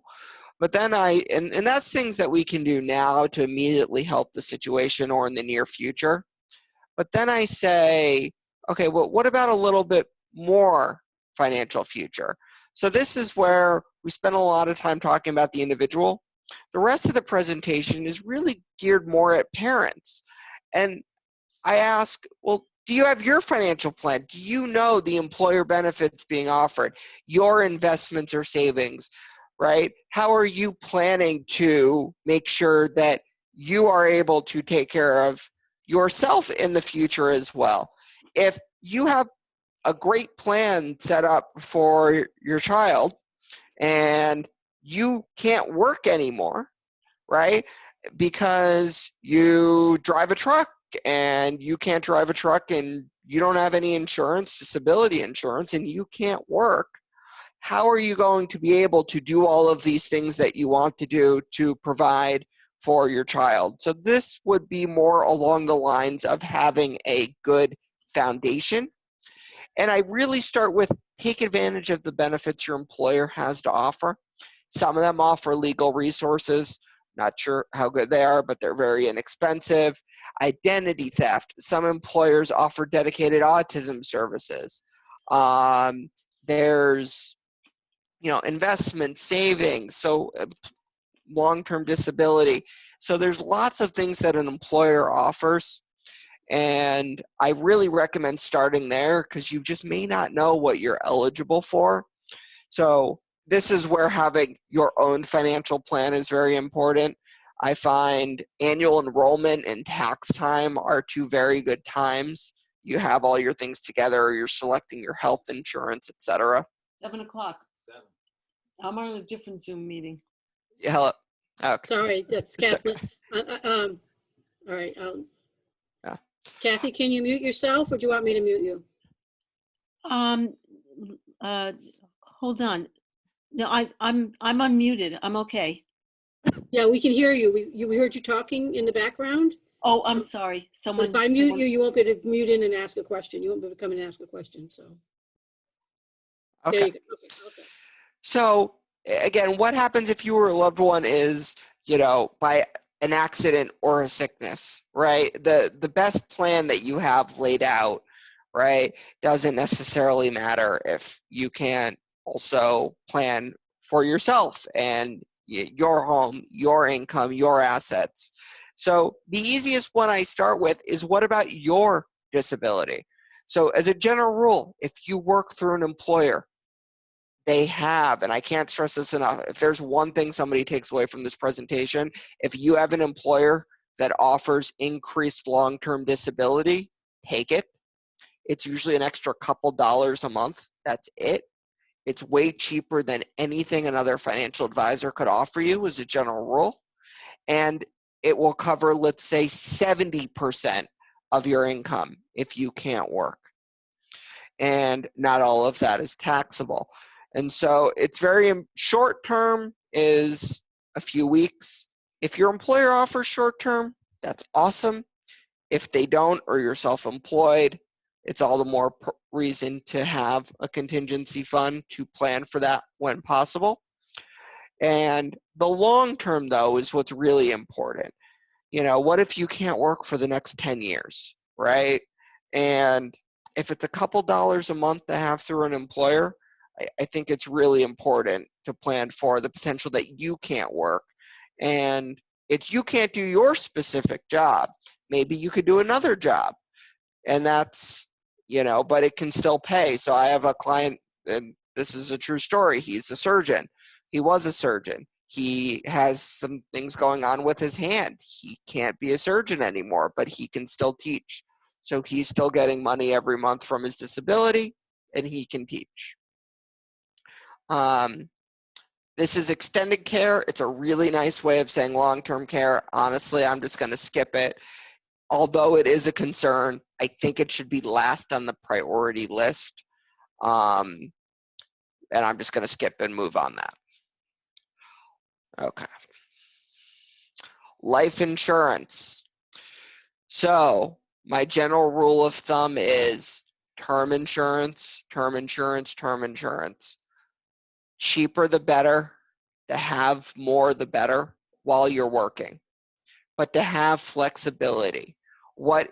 but then and that's things that we can do now to immediately help the situation or in the near future. But then I say, okay, well, what about a little bit more financial future? So this is where we spend a lot of time talking about the individual. The rest of the presentation is really geared more at parents. And I ask, well, do you have your financial plan? Do you know the employer benefits being offered, your investments or savings, right? How are you planning to make sure that you are able to take care of yourself in the future as well? If you have a great plan set up for your child and you can't work anymore, right? Because you drive a truck and you can't drive a truck and you don't have any insurance, disability insurance, and you can't work, how are you going to be able to do all of these things that you want to do to provide for your child? So this would be more along the lines of having a good foundation. And I really start with take advantage of the benefits your employer has to offer. Some of them offer legal resources. Not sure how good they are, but they're very inexpensive. Identity theft. Some employers offer dedicated autism services. There's, investment, savings, so long-term disability. So there's lots of things that an employer offers. And I really recommend starting there because you just may not know what you're eligible for. So this is where having your own financial plan is very important. I find annual enrollment and tax time are two very good times. You have all your things together, you're selecting your health insurance, etc. 7 o'clock. 7. I'm on a different Zoom meeting. Yeah, hello. Okay. Sorry, that's It's Kathleen. All right. Yeah. Kathy, can you mute yourself or do you want me to mute you? Hold on. No, I'm unmuted. I'm okay. Yeah, we can hear you. We heard you talking in the background. Oh, I'm sorry. But Someone. if I mute you, you won't be able to mute in and ask a question. You won't be able to come in and ask a question, so. There Okay. you go. Okay, all set. So again, what happens if your loved one is, by an accident or a sickness, right? The best plan that you have laid out, right, doesn't necessarily matter if you can't also plan for yourself and your home, your income, your assets. So the easiest one I start with is, what about your disability? So as a general rule, if you work through an employer, they have, and I can't stress this enough, if there's one thing somebody takes away from this presentation, if you have an employer that offers increased long-term disability, take it. It's usually an extra couple dollars a month. That's it. It's way cheaper than anything another financial advisor could offer you as a general rule. And it will cover, let's say, 70% of your income if you can't work. And not all of that is taxable. And so it's very short term is a few weeks. If your employer offers short term, that's awesome. If they don't, or you're self-employed, it's all the more reason to have a contingency fund to plan for that when possible. And the long term, though, is what's really important. What if you can't work for the next 10 years, right? And if it's a couple dollars a month to have through an employer, I think it's really important to plan for the potential that you can't work. And you can't do your specific job. Maybe you could do another job. And that's, but it can still pay. So I have a client, and this is a true story. He's a surgeon. He was a surgeon. He has some things going on with his hand. He can't be a surgeon anymore, but he can still teach. So he's still getting money every month from his disability, and he can teach. This is extended care. It's a really nice way of saying long-term care. Honestly, I'm just going to skip it. Although it is a concern, I think it should be last on the priority list. And I'm just going to skip and move on that. Okay. Life insurance. So my general rule of thumb is term insurance, term insurance, term insurance. Cheaper the better. To have more the better while you're working. But to have flexibility. What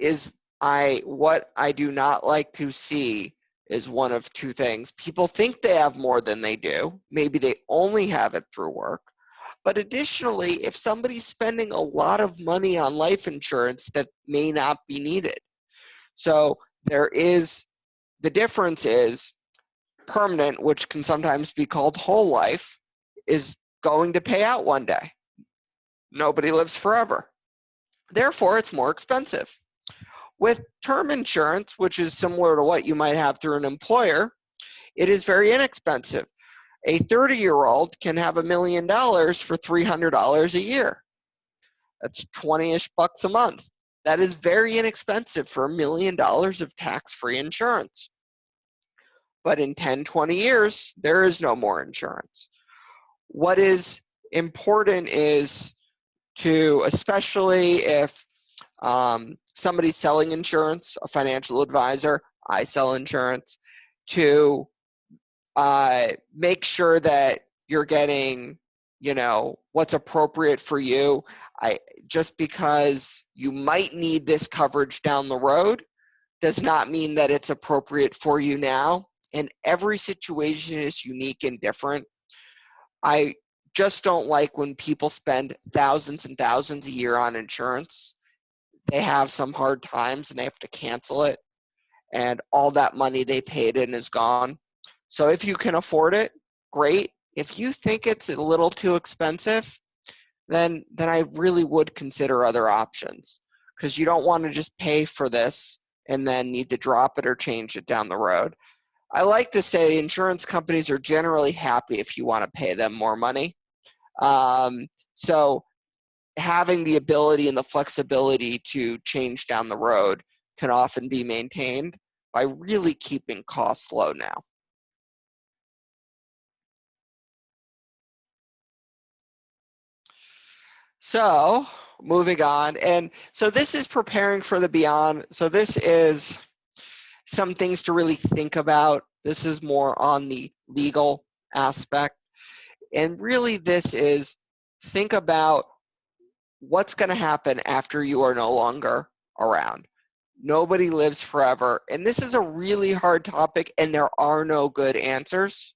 I do not like to see is one of two things. People think they have more than they do. Maybe they only have it through work. But additionally, if somebody's spending a lot of money on life insurance that may not be needed. So the difference is permanent, which can sometimes be called whole life, is going to pay out one day. Nobody lives forever. Therefore, it's more expensive. With term insurance, which is similar to what you might have through an employer, it is very inexpensive. A 30-year-old can have $1 million for $300 a year. That's 20-ish bucks a month. That is very inexpensive for $1 million of tax-free insurance. But in 10, 20 years, there is no more insurance. What is important is to, especially if somebody's selling insurance, a financial advisor, I sell insurance, to make sure that you're getting, what's appropriate for you. Just because you might need this coverage down the road does not mean that it's appropriate for you now. And every situation is unique and different. I just don't like when people spend thousands and thousands a year on insurance. They have some hard times and they have to cancel it, and all that money they paid in is gone. So if you can afford it, great. If you think it's a little too expensive, then I really would consider other options, because you don't want to just pay for this and then need to drop it or change it down the road. I like to say insurance companies are generally happy if you want to pay them more money. So having the ability and the flexibility to change down the road can often be maintained by really keeping costs low now. So moving on, and so this is preparing for the beyond. So this is some things to really think about. This is more on the legal aspect. And really this is, think about what's going to happen after you are no longer around. Nobody lives forever. And this is a really hard topic, and there are no good answers.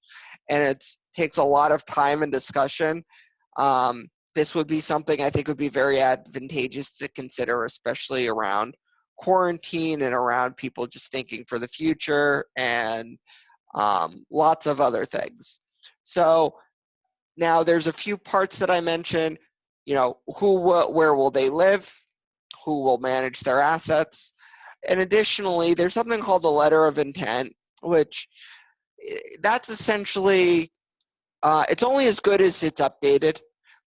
And it takes a lot of time and discussion. This would be something I think would be very advantageous to consider, especially around quarantine and around people just thinking for the future and lots of other things. So now there's a few parts that I mentioned. You know, where will they live? Who will manage their assets? And additionally, there's something called a letter of intent, which that's essentially, it's only as good as it's updated,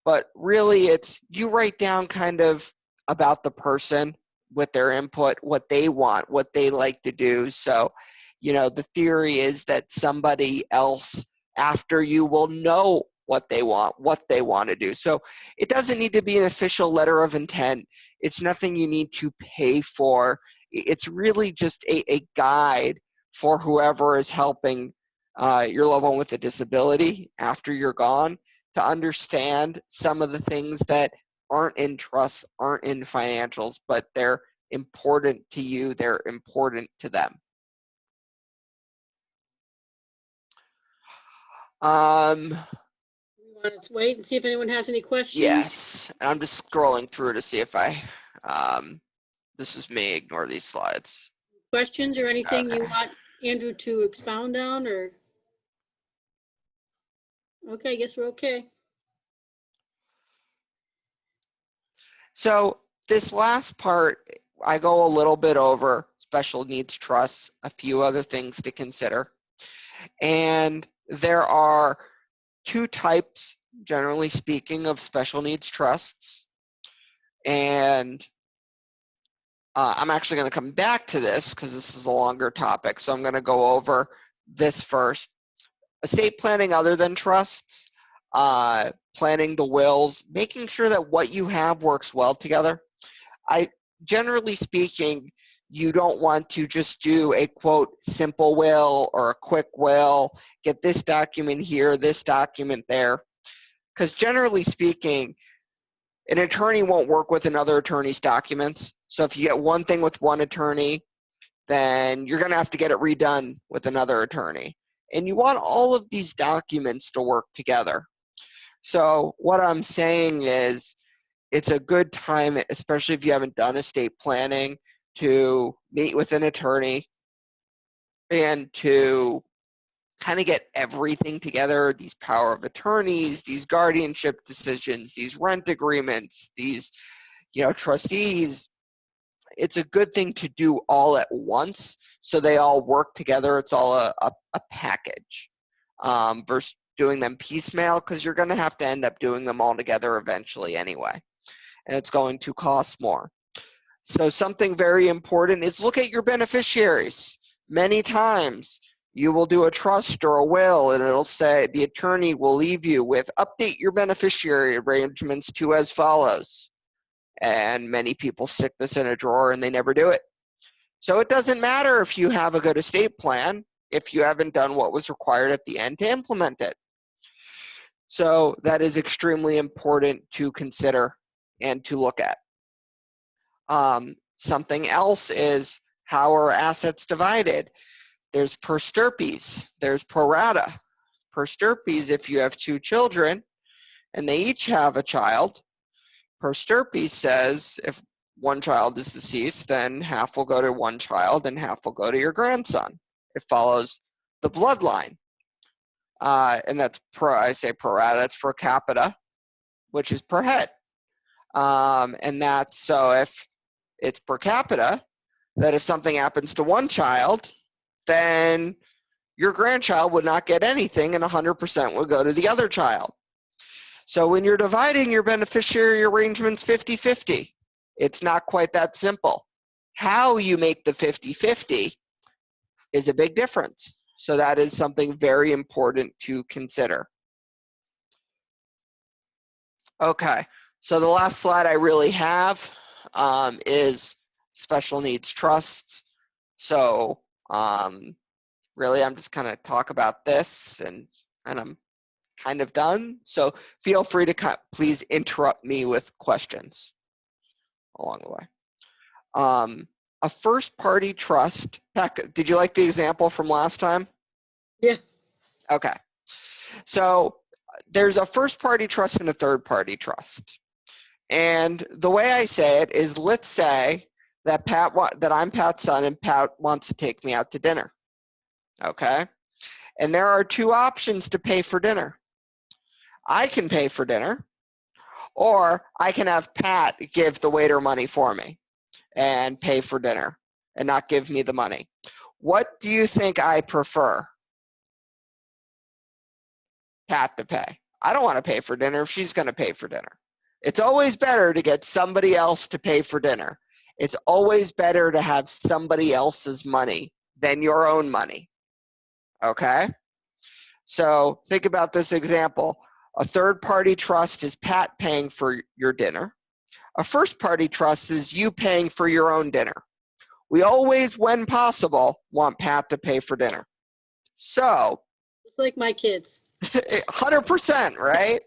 but really it's, you write down kind of about the person with their input, what they want, what they like to do. So, you know, the theory is that somebody else after you will know what they want to do. So it doesn't need to be an official letter of intent. It's nothing you need to pay for. It's really just a guide for whoever is helping your loved one with a disability after you're gone, to understand some of the things that aren't in trusts, aren't in financials, but they're important to you, they're important to them. We want to wait and see if anyone has any questions. Yes, and I'm just scrolling through to see if I, this is me, ignore these slides. Questions or anything you Okay. want Andrew to expound on, or? Okay, I guess we're okay. So this last part, I go a little bit over special needs trusts, a few other things to consider. And there are two types, generally speaking, of special needs trusts. And I'm actually going to come back to this because this is a longer topic. So I'm going to go over this first. Estate planning other than trusts, planning the wills, making sure that what you have works well together. Generally speaking, you don't want to just do a quote simple will or a quick will, get this document here, this document there, because generally speaking, an attorney won't work with another attorney's documents. So if you get one thing with one attorney, then you're going to have to get it redone with another attorney. And you want all of these documents to work together. So what I'm saying is, it's a good time, especially if you haven't done estate planning, to meet with an attorney and to kind of get everything together, these power of attorneys, these guardianship decisions, these rent agreements, these, you know, trustees. It's a good thing to do all at once so they all work together. It's all a package versus doing them piecemeal, because you're going to have to end up doing them all together eventually anyway, and it's going to cost more. So something very important is look at your beneficiaries. Many times you will do a trust or a will and it'll say the attorney will leave you with update your beneficiary arrangements to as follows. And many people stick this in a drawer and they never do it. So it doesn't matter if you have a good estate plan if you haven't done what was required at the end to implement it. So that is extremely important to consider and to look at. Something else is, how are assets divided? There's per stirpes, there's pro rata. Per stirpes, if you have two children and they each have a child, per stirpes says if one child is deceased, then half will go to one child and half will go to your grandson. It follows the bloodline. And that's I say pro rata, it's per capita, which is per head. And that's so if it's per capita, that if something happens to one child, then your grandchild would not get anything and 100% would go to the other child. So when you're dividing your beneficiary arrangements 50-50, it's not quite that simple. How you make the 50-50 is a big difference. So that is something very important to consider. Okay, so the last slide I really have is special needs trusts. So really, I'm just kind of talk about this and I'm kind of done. So feel free to please interrupt me with questions along the way. A first-party trust. Heck, did you like the example from last time? Yeah. Okay. So there's a first-party trust and a third-party trust. And the way I say it is, let's say that that I'm Pat's son and Pat wants to take me out to dinner. Okay? And there are two options to pay for dinner. I can pay for dinner, or I can have Pat give the waiter money for me and pay for dinner and not give me the money. What do you think I prefer? Pat to pay. I don't want to pay for dinner if she's going to pay for dinner. It's always better to get somebody else to pay for dinner. It's always better to have somebody else's money than your own money. Okay? So think about this example. A third-party trust is Pat paying for your dinner. A first-party trust is you paying for your own dinner. We always, when possible, want Pat to pay for dinner. So, It's like my kids. 100%, right?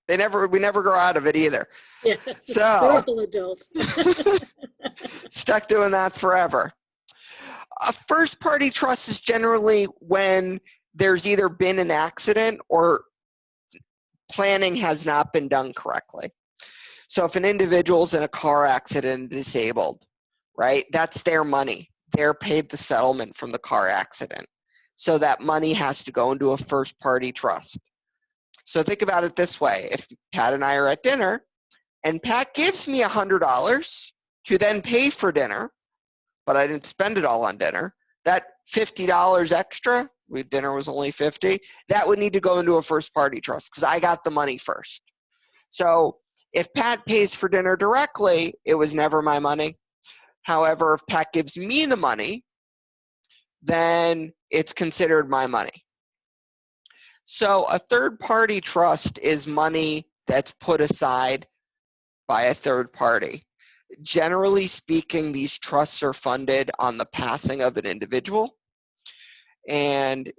We never grow out of it either. Yeah, So, they're all adults. stuck doing that forever. A first-party trust is generally when there's either been an accident or planning has not been done correctly. So if an individual's in a car accident and disabled, right, that's their money. They're paid the settlement from the car accident. So that money has to go into a first-party trust. So think about it this way. If Pat and I are at dinner and Pat gives me $100 to then pay for dinner, but I didn't spend it all on dinner, that $50 extra, dinner was only $50, that would need to go into a first-party trust because I got the money first. So if Pat pays for dinner directly, it was never my money. However, if Pat gives me the money, then it's considered my money. So a third-party trust is money that's put aside by a third party. Generally speaking, these trusts are funded on the passing of an individual. And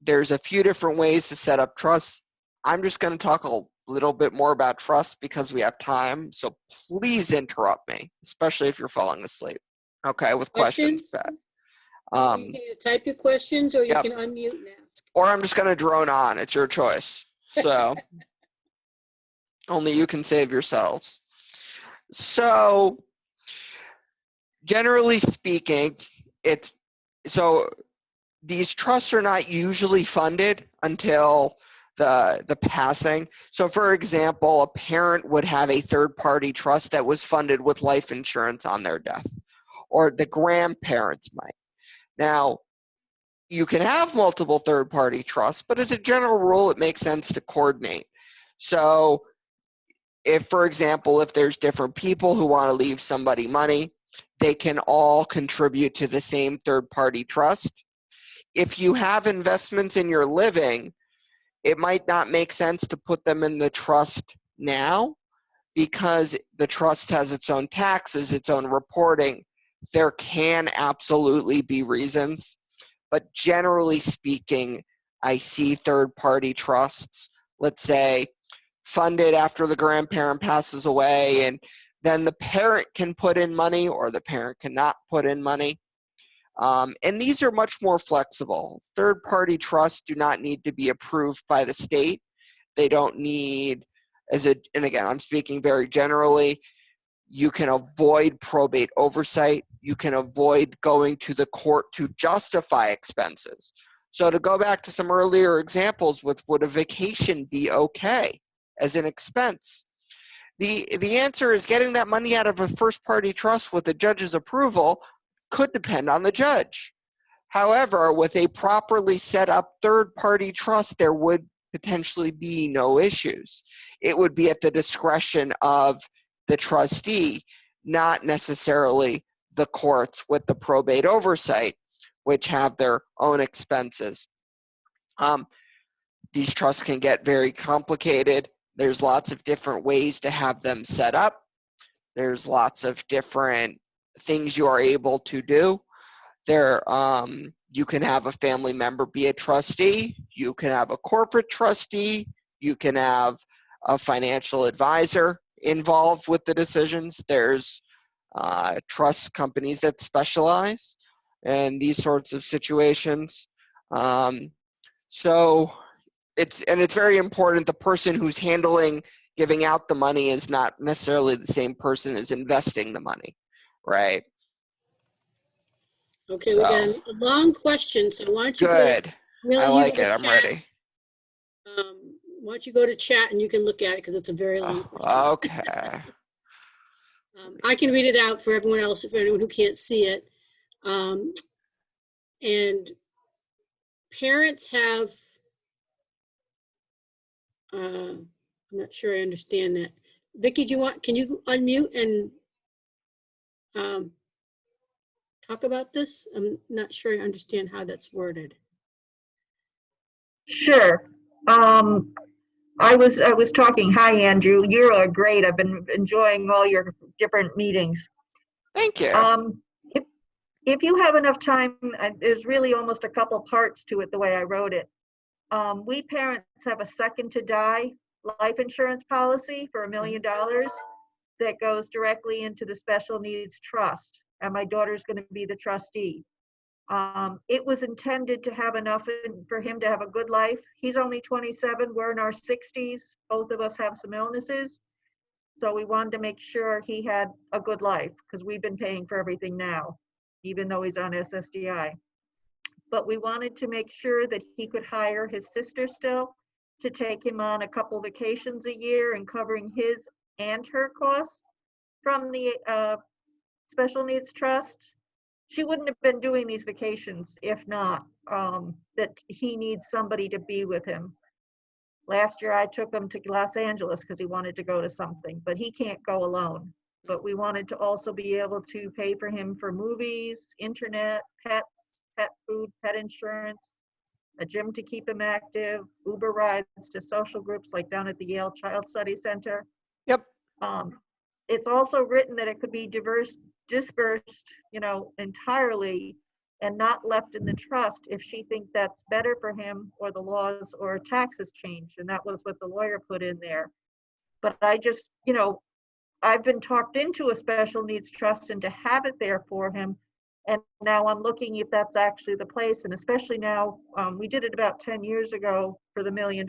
there's a few different ways to set up trusts. I'm just going to talk a little bit more about trusts because we have time. So please interrupt me, especially if you're falling asleep. Okay, with questions, Pat. You can either type your questions or you Yep. can unmute and ask. Or I'm just going to drone on. It's your choice. So only you can save yourselves. So generally speaking, these trusts are not usually funded until the passing. So for example, a parent would have a third-party trust that was funded with life insurance on their death, or the grandparents might. Now, you can have multiple third-party trusts, but as a general rule, it makes sense to coordinate. So if, for example, if there's different people who want to leave somebody money, they can all contribute to the same third-party trust. If you have investments in your living, it might not make sense to put them in the trust now because the trust has its own taxes, its own reporting. There can absolutely be reasons, but generally speaking, I see third-party trusts, let's say, funded after the grandparent passes away, and then the parent can put in money or the parent cannot put in money. And these are much more flexible. Third-party trusts do not need to be approved by the state. They don't need, and again, I'm speaking very generally, you can avoid probate oversight. You can avoid going to the court to justify expenses. So to go back to some earlier examples with would a vacation be okay as an expense? The answer is getting that money out of a first-party trust with the judge's approval could depend on the judge. However, with a properly set up third-party trust, there would potentially be no issues. It would be at the discretion of the trustee, not necessarily the courts with the probate oversight, which have their own expenses. These trusts can get very complicated. There's lots of different ways to have them set up. There's lots of different things you are able to do. You can have a family member be a trustee. You can have a corporate trustee. You can have a financial advisor involved with the decisions. There's trust companies that specialize in these sorts of situations. So it's very important the person who's handling giving out the money is not necessarily the same person as investing the money, right? Okay, we got a long question, so why don't you go, Good. Will, I you like go it. to I'm chat. ready. Why don't you go to chat and you can look at it because it's a very long question. Okay. I can read it out for everyone else, for anyone who can't see it. And parents have, I'm not sure I understand that. Vicki, can you unmute and talk about this? I'm not sure I understand how that's worded. Sure. I was talking. Hi, Andrew. You're great. I've been enjoying all your different meetings. Thank you. If you have enough time, there's really almost a couple parts to it the way I wrote it. We parents have a second to die life insurance policy for $1 million that goes directly into the special needs trust, and my daughter's going to be the trustee. It was intended to have enough for him to have a good life. He's only 27, we're in our 60s. Both of us have some illnesses. So we wanted to make sure he had a good life because we've been paying for everything now, even though he's on SSDI. But we wanted to make sure that he could hire his sister still to take him on a couple vacations a year and covering his and her costs from the special needs trust. She wouldn't have been doing these vacations if not that he needs somebody to be with him. Last year I took him to Los Angeles because he wanted to go to something, but he can't go alone. But we wanted to also be able to pay for him for movies, internet, pets, pet food, pet insurance, a gym to keep him active, Uber rides to social groups like down at the Yale Child Study Center. Yep. It's also written that it could be dispersed, entirely and not left in the trust if she thinks that's better for him or the laws or taxes change. And that was what the lawyer put in there. But I just, I've been talked into a special needs trust and to have it there for him. And now I'm looking if that's actually the place. And especially now, we did it about 10 years ago for the $1 million.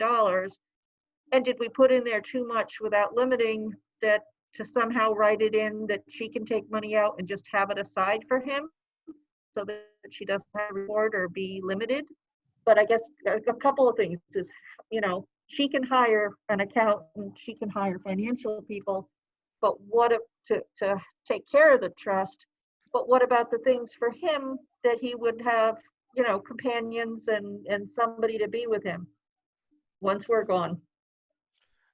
And did we put in there too much without limiting that to somehow write it in that she can take money out and just have it aside for him so that she doesn't have to report or be limited? But I guess a couple of things is, she can hire an accountant, she can hire financial people, but what if to take care of the trust? But what about the things for him that he would have, companions and somebody to be with him once we're gone?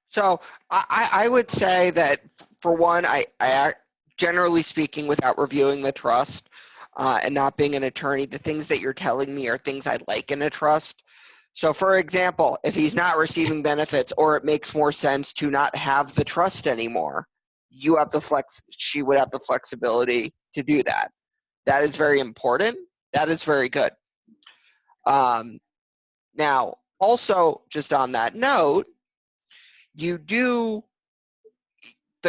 So I would say that for one, I generally speaking, without reviewing the trust and not being an attorney, the things that you're telling me are things I like in a trust. So for example, if he's not receiving benefits or it makes more sense to not have the trust anymore, she would have the flexibility to do that. That is very important. That is very good. Now, also just on that note, the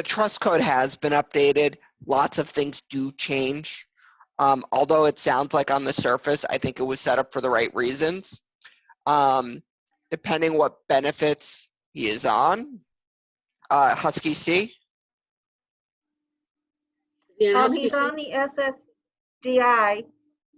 trust code has been updated. Lots of things do change. Although it sounds like on the surface, I think it was set up for the right reasons. Depending what benefits he is on. Husky C? Yeah, He's on the SSDI,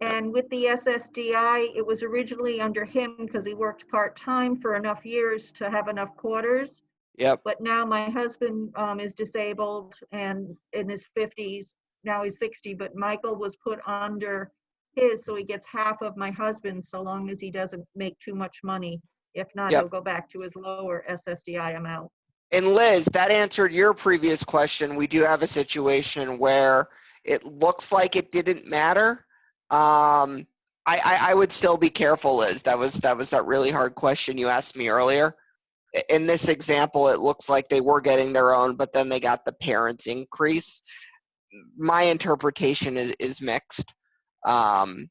and with the SSDI, it was originally under him because he worked part-time for enough years to have enough quarters. Yep. But now my husband is disabled and in his 50s. Now he's 60, but Michael was put under his, so he gets half of my husband's so long as he doesn't make too much money. If not, Yep. he'll go back to his lower SSDI amount. And Liz, that answered your previous question. We do have a situation where it looks like it didn't matter. I would still be careful, Liz. That was that really hard question you asked me earlier. In this example, it looks like they were getting their own, but then they got the parents' increase. My interpretation is mixed. So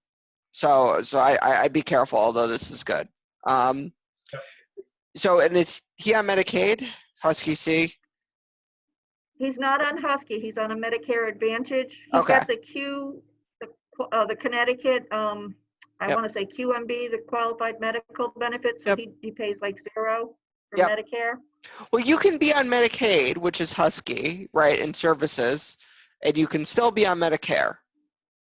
I'd be careful, although this is good. So, and is he on Medicaid? Husky C? He's not on Husky. He's on a Medicare Advantage. He's Okay. got the the Connecticut, I Yep. want to say QMB, the Qualified Medical Benefit. So Yep. he pays like 0 for Yep. Medicare. Well, you can be on Medicaid, which is Husky, right, and services, and you can still be on Medicare.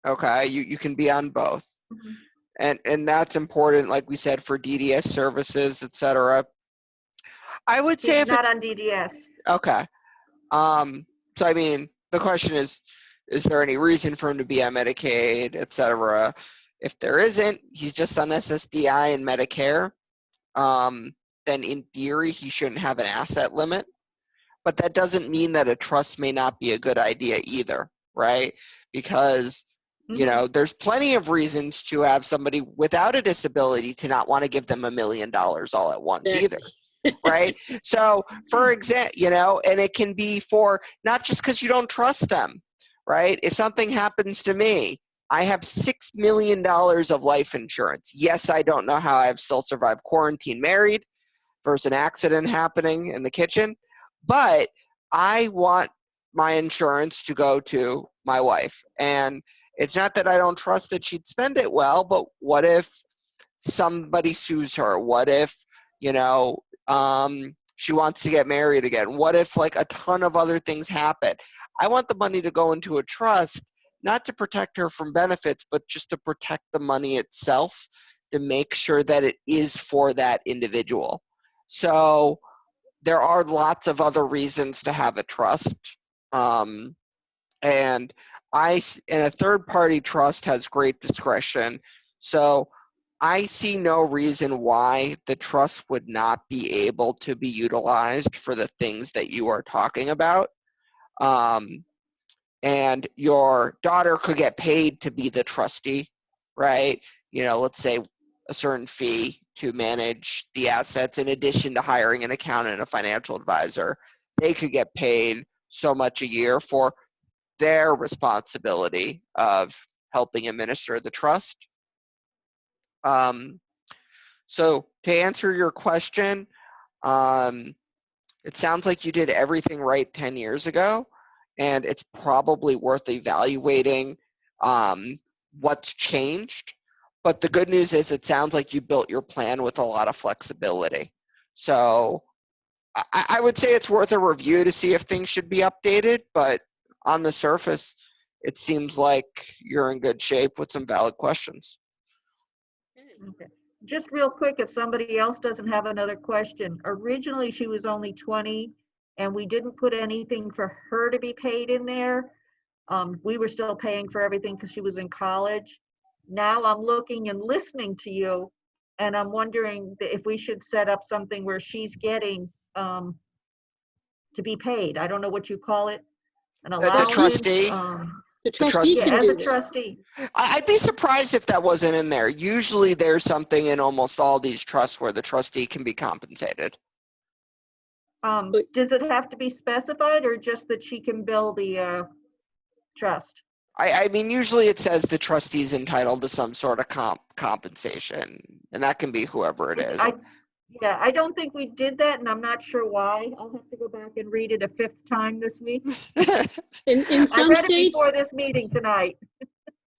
Okay, you can be on both. Mhm. And that's important, like we said, for DDS services, et cetera. I would say He's if not it's on DDS. okay. So I mean, the question is there any reason for him to be on Medicaid, et cetera? If there isn't, he's just on SSDI and Medicare. Then in theory, he shouldn't have an asset limit. But that doesn't mean that a trust may not be a good idea either, right? Because you know, there's plenty of reasons to have somebody without a disability to not want to give them $1 million all at once either, right? So, for example, you know, and it can be for not just because you don't trust them, right? If something happens to me, I have $6 million of life insurance. Yes, I don't know how I've still survived quarantine married versus an accident happening in the kitchen, but I want my insurance to go to my wife. And it's not that I don't trust that she'd spend it well, but what if somebody sues her? What if, you know, she wants to get married again? What if like a ton of other things happen? I want the money to go into a trust, not to protect her from benefits, but just to protect the money itself, to make sure that it is for that individual. So there are lots of other reasons to have a trust. And a third-party trust has great discretion. So I see no reason why the trust would not be able to be utilized for the things that you are talking about. And your daughter could get paid to be the trustee, right? You know, let's say a certain fee to manage the assets in addition to hiring an accountant and a financial advisor. They could get paid so much a year for their responsibility of helping administer the trust. So to answer your question, it sounds like you did everything right 10 years ago, and it's probably worth evaluating what's changed. But the good news is it sounds like you built your plan with a lot of flexibility. So I would say it's worth a review to see if things should be updated, but on the surface, it seems like you're in good shape with some valid questions. Okay. Just real quick, if somebody else doesn't have another question. Originally, she was only 20, and we didn't put anything for her to be paid in there. We were still paying for everything because she was in college. Now I'm looking and listening to you, and I'm wondering if we should set up something where she's getting to be paid. I don't know what you call it, an allowance. The trustee. The trustee Yeah, can as do a that. trustee. I'd be surprised if that wasn't in there. Usually there's something in almost all these trusts where the trustee can be compensated. Does it have to be specified or just that she can bill the trust? I mean, usually it says the trustee is entitled to some sort of compensation, and that can be whoever it is. I don't think we did that, and I'm not sure why. I'll have to go back and read it a 5th time this week. In I some read it states, before this meeting tonight.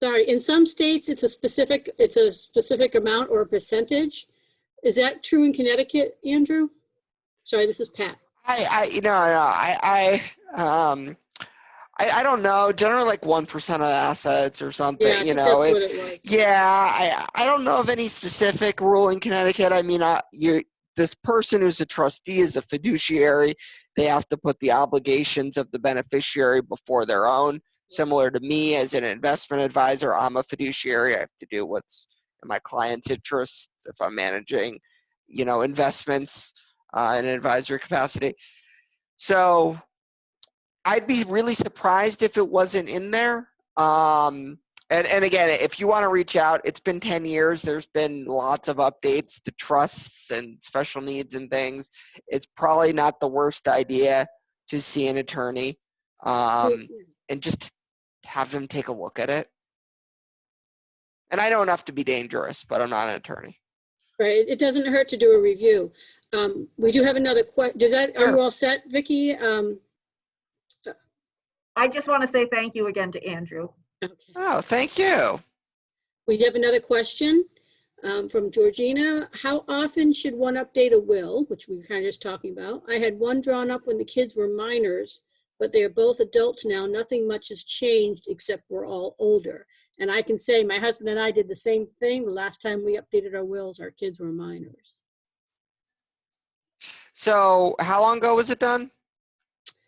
sorry, in some states, it's a specific amount or a percentage. Is that true in Connecticut, Andrew? Sorry, this is Pat. I don't know. Generally, like 1% of assets or something. Yeah, I think that's what it was. Yeah, I don't know of any specific rule in Connecticut. I mean, the this person who's a trustee is a fiduciary, they have to put the obligations of the beneficiary before their own. Similar to me as an investment advisor, I'm a fiduciary. I have to do what's in my client's interests if I'm managing, investments in an advisory capacity. So I'd be really surprised if it wasn't in there. And again, if you want to reach out, it's been 10 years. There's been lots of updates to trusts and special needs and things. It's probably not the worst idea to see an attorney and just have them take a look at it. And I know enough to be dangerous, but I'm not an attorney. Right, it doesn't hurt to do a review. We do have another question. Are Sure. you all set, Vicki? I just want to say thank you again to Andrew. Okay. Oh, thank you. We have another question from Georgina. How often should one update a will, which we were kind of just talking about? I had one drawn up when the kids were minors, but they are both adults now. Nothing much has changed except we're all older. And I can say my husband and I did the same thing. The last time we updated our wills, our kids were minors. So how long ago was it done?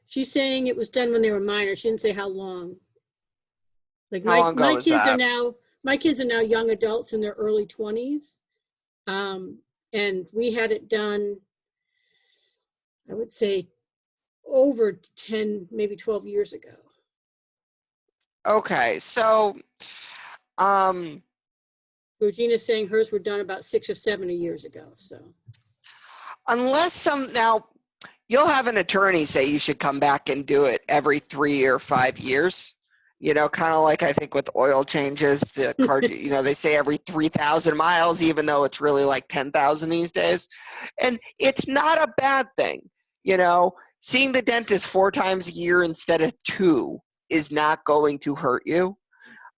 She's saying it was done when they were minors. She didn't say how long. Like How long ago was that? My kids are now young adults in their early 20s. And we had it done, I would say, over 10, maybe 12 years ago. Okay, so Georgina's saying hers were done about 6 or 7 years ago. So unless now you'll have an attorney say you should come back and do it every 3 or 5 years. Kind of like I think with oil changes, the car, they say every 3,000 miles, even though it's really like 10,000 these days. And it's not a bad thing. Seeing the dentist 4 times a year instead of 2 is not going to hurt you.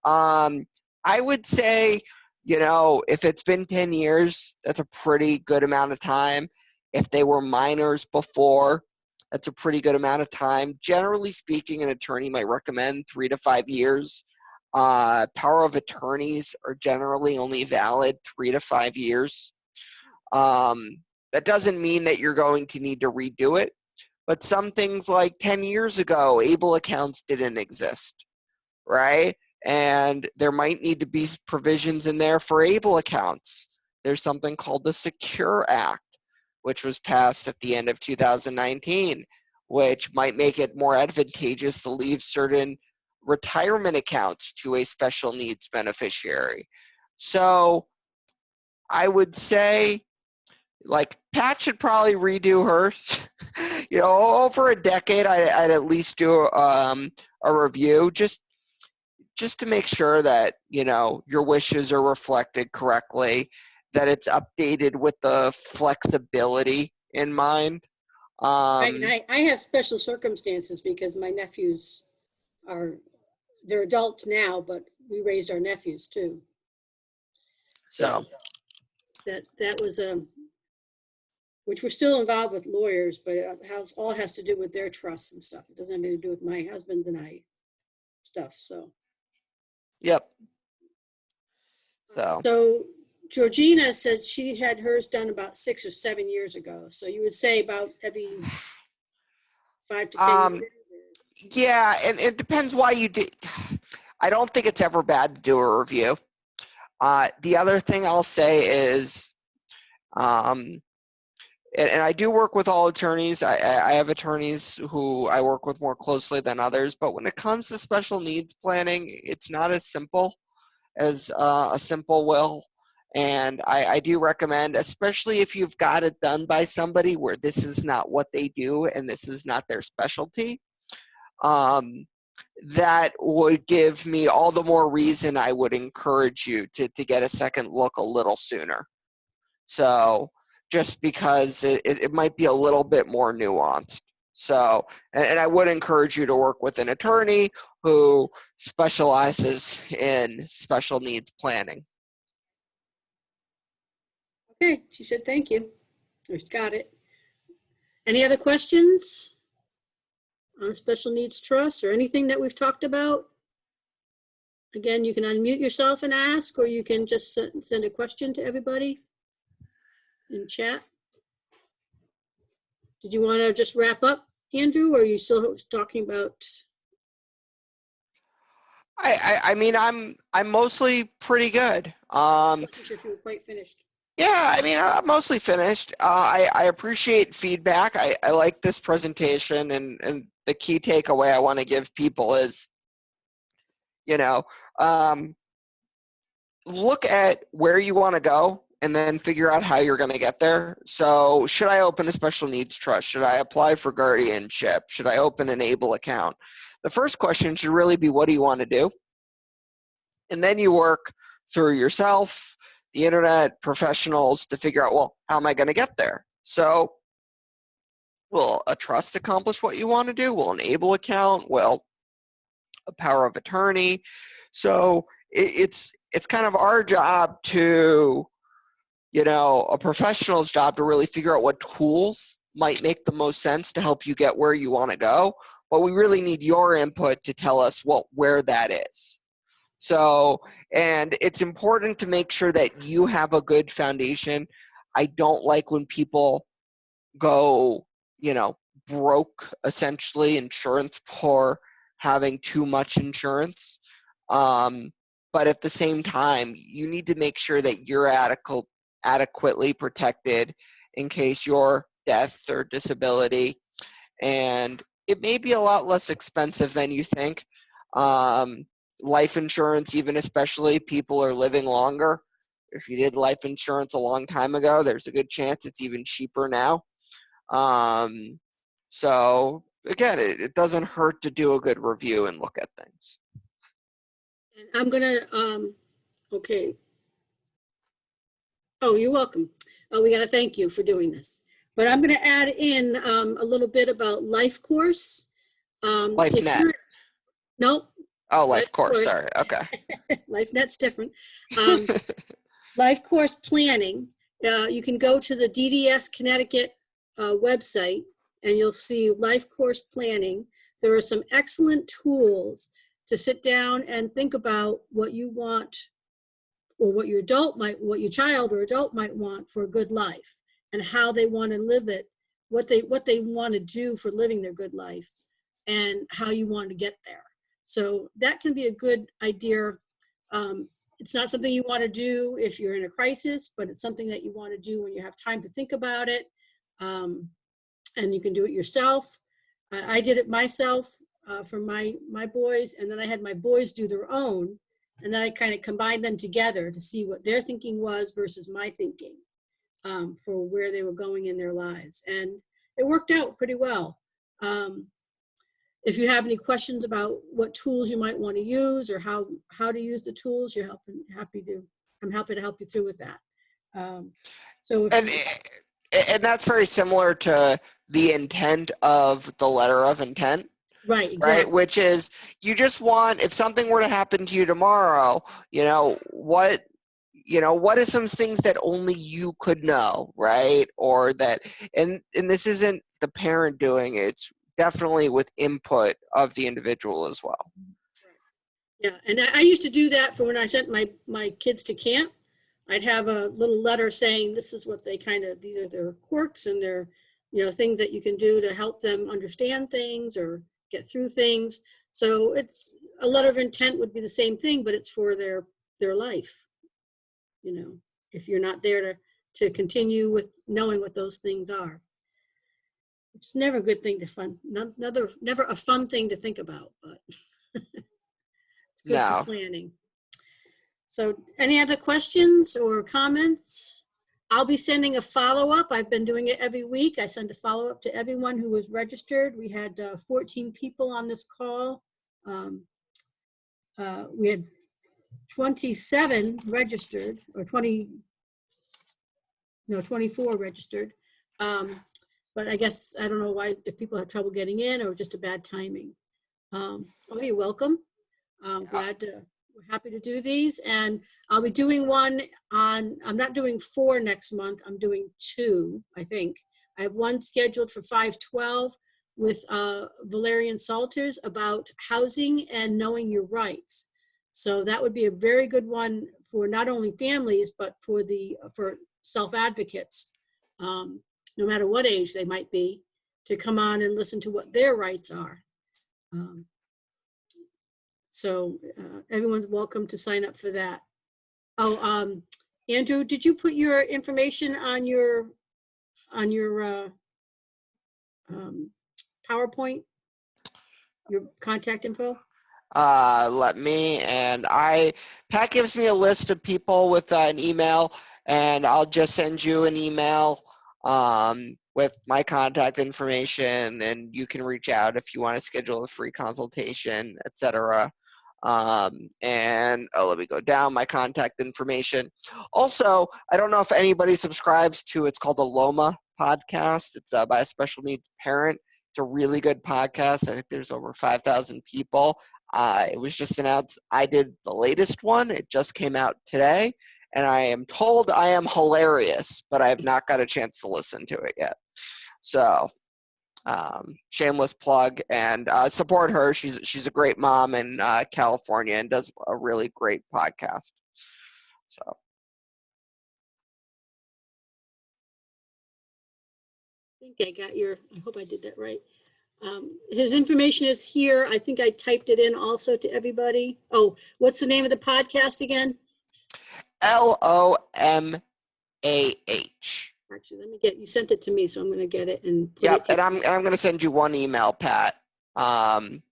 I would say, if it's been 10 years, that's a pretty good amount of time. If they were minors before, that's a pretty good amount of time. Generally speaking, an attorney might recommend 3 to 5 years. Power of attorneys are generally only valid 3 to 5 years. That doesn't mean that you're going to need to redo it, but some things like 10 years ago, ABLE accounts didn't exist, right? And there might need to be provisions in there for ABLE accounts. There's something called the Secure Act, which was passed at the end of 2019, which might make it more advantageous to leave certain retirement accounts to a special needs beneficiary. So I would say, like, Pat should probably redo hers. Over a decade, I'd at least do a review just to make sure that, your wishes are reflected correctly, that it's updated with the flexibility in mind. right, and I have special circumstances because my nephews they're adults now, but we raised our nephews too. So that was which we're still involved with lawyers, but it all has to do with their trusts and stuff. It doesn't have anything to do with my husband and I stuff. So yep. So Georgina said she had hers done about 6 or 7 years ago. So you would say about every 5 to 10 years? Yeah, and it depends why you did. I don't think it's ever bad to do a review. The other thing I'll say is, and I do work with all attorneys. I have attorneys who I work with more closely than others, but when it comes to special needs planning, it's not as simple as a simple will. And I do recommend, especially if you've got it done by somebody where this is not what they do and this is not their specialty, that would give me all the more reason I would encourage you to get a second look a little sooner. So just because it might be a little bit more nuanced. So, and I would encourage you to work with an attorney who specializes in special needs planning. Okay, she said thank you. Got it. Any other questions on special needs trust or anything that we've talked about? Again, you can unmute yourself and ask, or you can just send a question to everybody in chat. Did you want to just wrap up, Andrew, or are you still talking about? I mean, I'm mostly pretty good. I wasn't sure if you were quite finished. Yeah, I mean, I'm mostly finished. I appreciate feedback. I like this presentation, and the key takeaway I want to give people is, you know, look at where you want to go and then figure out how you're going to get there. So should I open a special needs trust? Should I apply for guardianship? Should I open an ABLE account? The first question should really be, what do you want to do? And then you work through yourself, the internet, professionals to figure out, well, how am I going to get there? So will a trust accomplish what you want to do? Will an ABLE account? Will a power of attorney? So it's kind of our job to, a professional's job to really figure out what tools might make the most sense to help you get where you want to go. But we really need your input to tell us where that is. So, and it's important to make sure that you have a good foundation. I don't like when people go, broke, essentially, insurance poor, having too much insurance. But at the same time, you need to make sure that you're adequately protected in case your death or disability. And it may be a lot less expensive than you think. Life insurance, even especially, people are living longer. If you did life insurance a long time ago, there's a good chance it's even cheaper now. So again, it doesn't hurt to do a good review and look at things. And I'm gonna, okay. Oh, you're welcome. We gotta thank you for doing this. But I'm gonna add in a little bit about Life Course. LifeNet. Nope. Oh, Life Course, sorry, okay. LifeNet's different. Life Course Planning, you can go to the DDS Connecticut website and you'll see Life Course Planning. There are some excellent tools to sit down and think about what you want, or what your child or adult might want for a good life, and how they want to live it, what they want to do for living their good life, and how you want to get there. So that can be a good idea. It's not something you want to do if you're in a crisis, but it's something that you want to do when you have time to think about it. And you can do it yourself. I did it myself for my boys, and then I had my boys do their own, and then I kind of combined them together to see what their thinking was versus my thinking for where they were going in their lives. And it worked out pretty well. If you have any questions about what tools you might want to use or how to use the tools, I'm happy to help you through with that. And that's very similar to the intent of the letter of intent. Right, exactly. Right, which is, you just want, if something were to happen to you tomorrow, what are some things that only you could know, right? Or that, and this isn't the parent doing it, it's definitely with input of the individual as well. Yeah, and I used to do that for when I sent my kids to camp. I'd have a little letter saying this is what these are their quirks and their, things that you can do to help them understand things or get through things. So it's a letter of intent would be the same thing, but it's for their life. If you're not there to continue with knowing what those things are. It's never a good thing never a fun thing to think about, but it's good for planning. So any other questions or comments? I'll be sending a follow-up. I've been doing it every week. I send a follow-up to everyone who was registered. We had 14 people on this call. We had 27 registered, or 24 registered. But I guess, I don't know why, if people had trouble getting in or just a bad timing. You're welcome. We're happy to do these, and I'll be doing one I'm not doing 4 next month, I'm doing 2, I think. I have one scheduled for 5/12 with Valerian Salters about housing and knowing your rights. So that would be a very good one for not only families, but for self-advocates, no matter what age they might be. to come on and listen to what their rights are. So everyone's welcome to sign up for that. Oh, Andrew, did you put your information on your PowerPoint? Your contact info? Pat gives me a list of people with an email, and I'll just send you an email with my contact information, and you can reach out if you want to schedule a free consultation, etc. Let me go down my contact information. Also, I don't know if anybody subscribes to, it's called a Loma podcast. It's by a special needs parent. It's a really good podcast. I think there's over 5,000 people. It was just announced. I did the latest one. It just came out today, and I am told I am hilarious, but I have not got a chance to listen to it yet. So, shameless plug, and support her. She's a great mom in California and does a really great podcast. So. I think I hope I did that right. His information is here. I think I typed it in also to everybody. Oh, what's the name of the podcast again? LOMAH. Actually, let me you sent it to me, so I'm going to get it and put Yep, it in. and I'm going to send you one email, Pat. And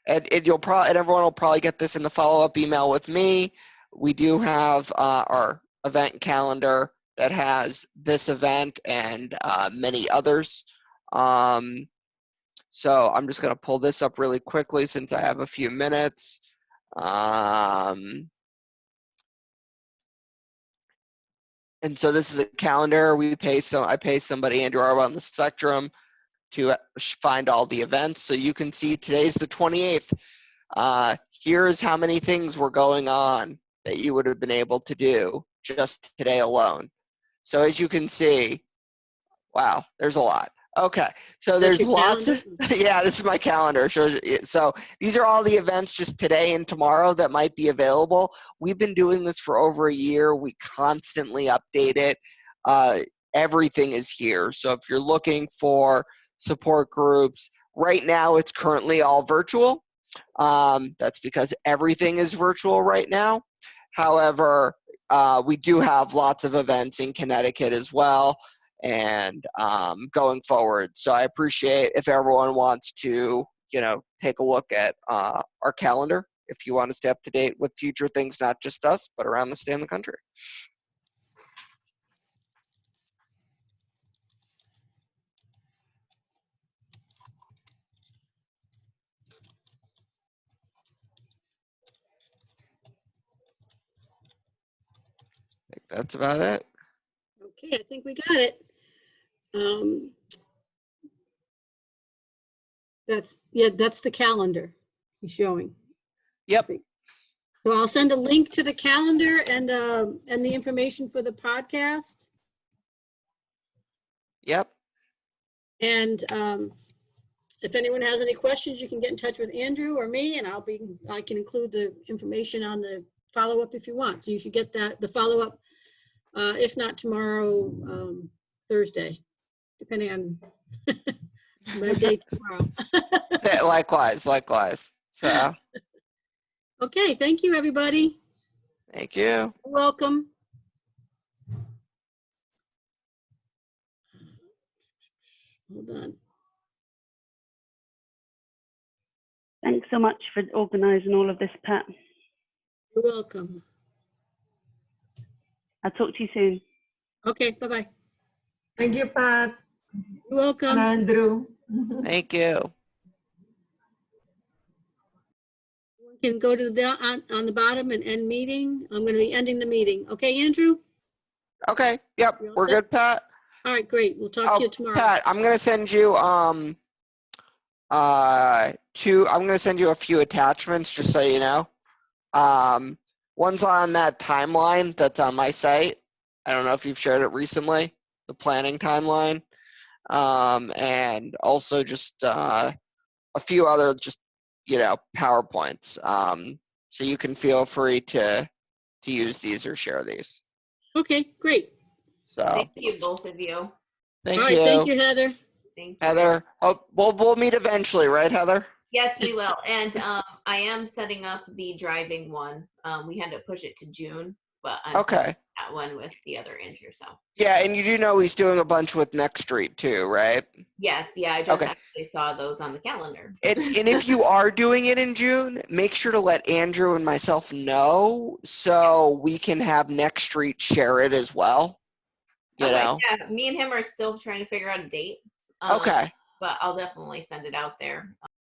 everyone will probably get this in the follow-up email with me. We do have our event calendar that has this event and many others. So I'm just going to pull this up really quickly since I have a few minutes. And so this is a calendar. I pay somebody, Andrew Komarow on the Spectrum, to find all the events. So you can see today's the 28th. Here's how many things were going on that you would have been able to do just today alone. So as you can see, wow, there's a lot. Okay, so That's there's your lots of, calendar? yeah, this is my calendar. So these are all the events just today and tomorrow that might be available. We've been doing this for over a year. We constantly update it. Everything is here. So if you're looking for support groups, right now it's currently all virtual. That's because everything is virtual right now. However, we do have lots of events in Connecticut as well, and going forward. So I appreciate if everyone wants to, take a look at our calendar if you want to stay up to date with future things, not just us, but around the state and the country. I think that's about it. Okay, I think we got it. That's the calendar he's showing. Yep. So I'll send a link to the calendar and the information for the podcast. Yep. And if anyone has any questions, you can get in touch with Andrew or me, and I can include the information on the follow-up if you want. So you should get the follow-up, if not tomorrow, Thursday, depending on my day tomorrow. Likewise. So. Okay, thank you, everybody. Thank you. You're welcome. Hold on. Thanks so much for organising all of this, Pat. You're welcome. I'll talk to you soon. Okay, bye-bye. Thank you, Pat. You're welcome. And Andrew. Thank you. You can go to on the bottom and end meeting. I'm going to be ending the meeting. Okay, Andrew? Okay. Yep. You all We're set? good, Pat. All right, great. We'll talk to you tomorrow. Pat, I'm gonna send you I'm gonna send you a few attachments just so you know. One's on that timeline that's on my site. I don't know if you've shared it recently, the planning timeline. And also just a few other PowerPoints. So you can feel free to use these or share these. Okay, great. So Thank you, both of you. thank All you. right, thank you, Heather. Thank you. Heather, oh, we'll meet eventually, right, Heather? Yes, we will. And I am setting up the driving one. We had to push it to June, but I'm setting Okay. that one with the other Andrew. So Yeah, and you do know he's doing a bunch with Next Street too, right? yes, yeah, I just Okay. actually saw those on the calendar. And if you are doing it in June, make sure to let Andrew and myself know so we can have Next Street share it as well. You Okay, know? yeah, me and him are still trying to figure out a date. Okay. But I'll definitely send it out there.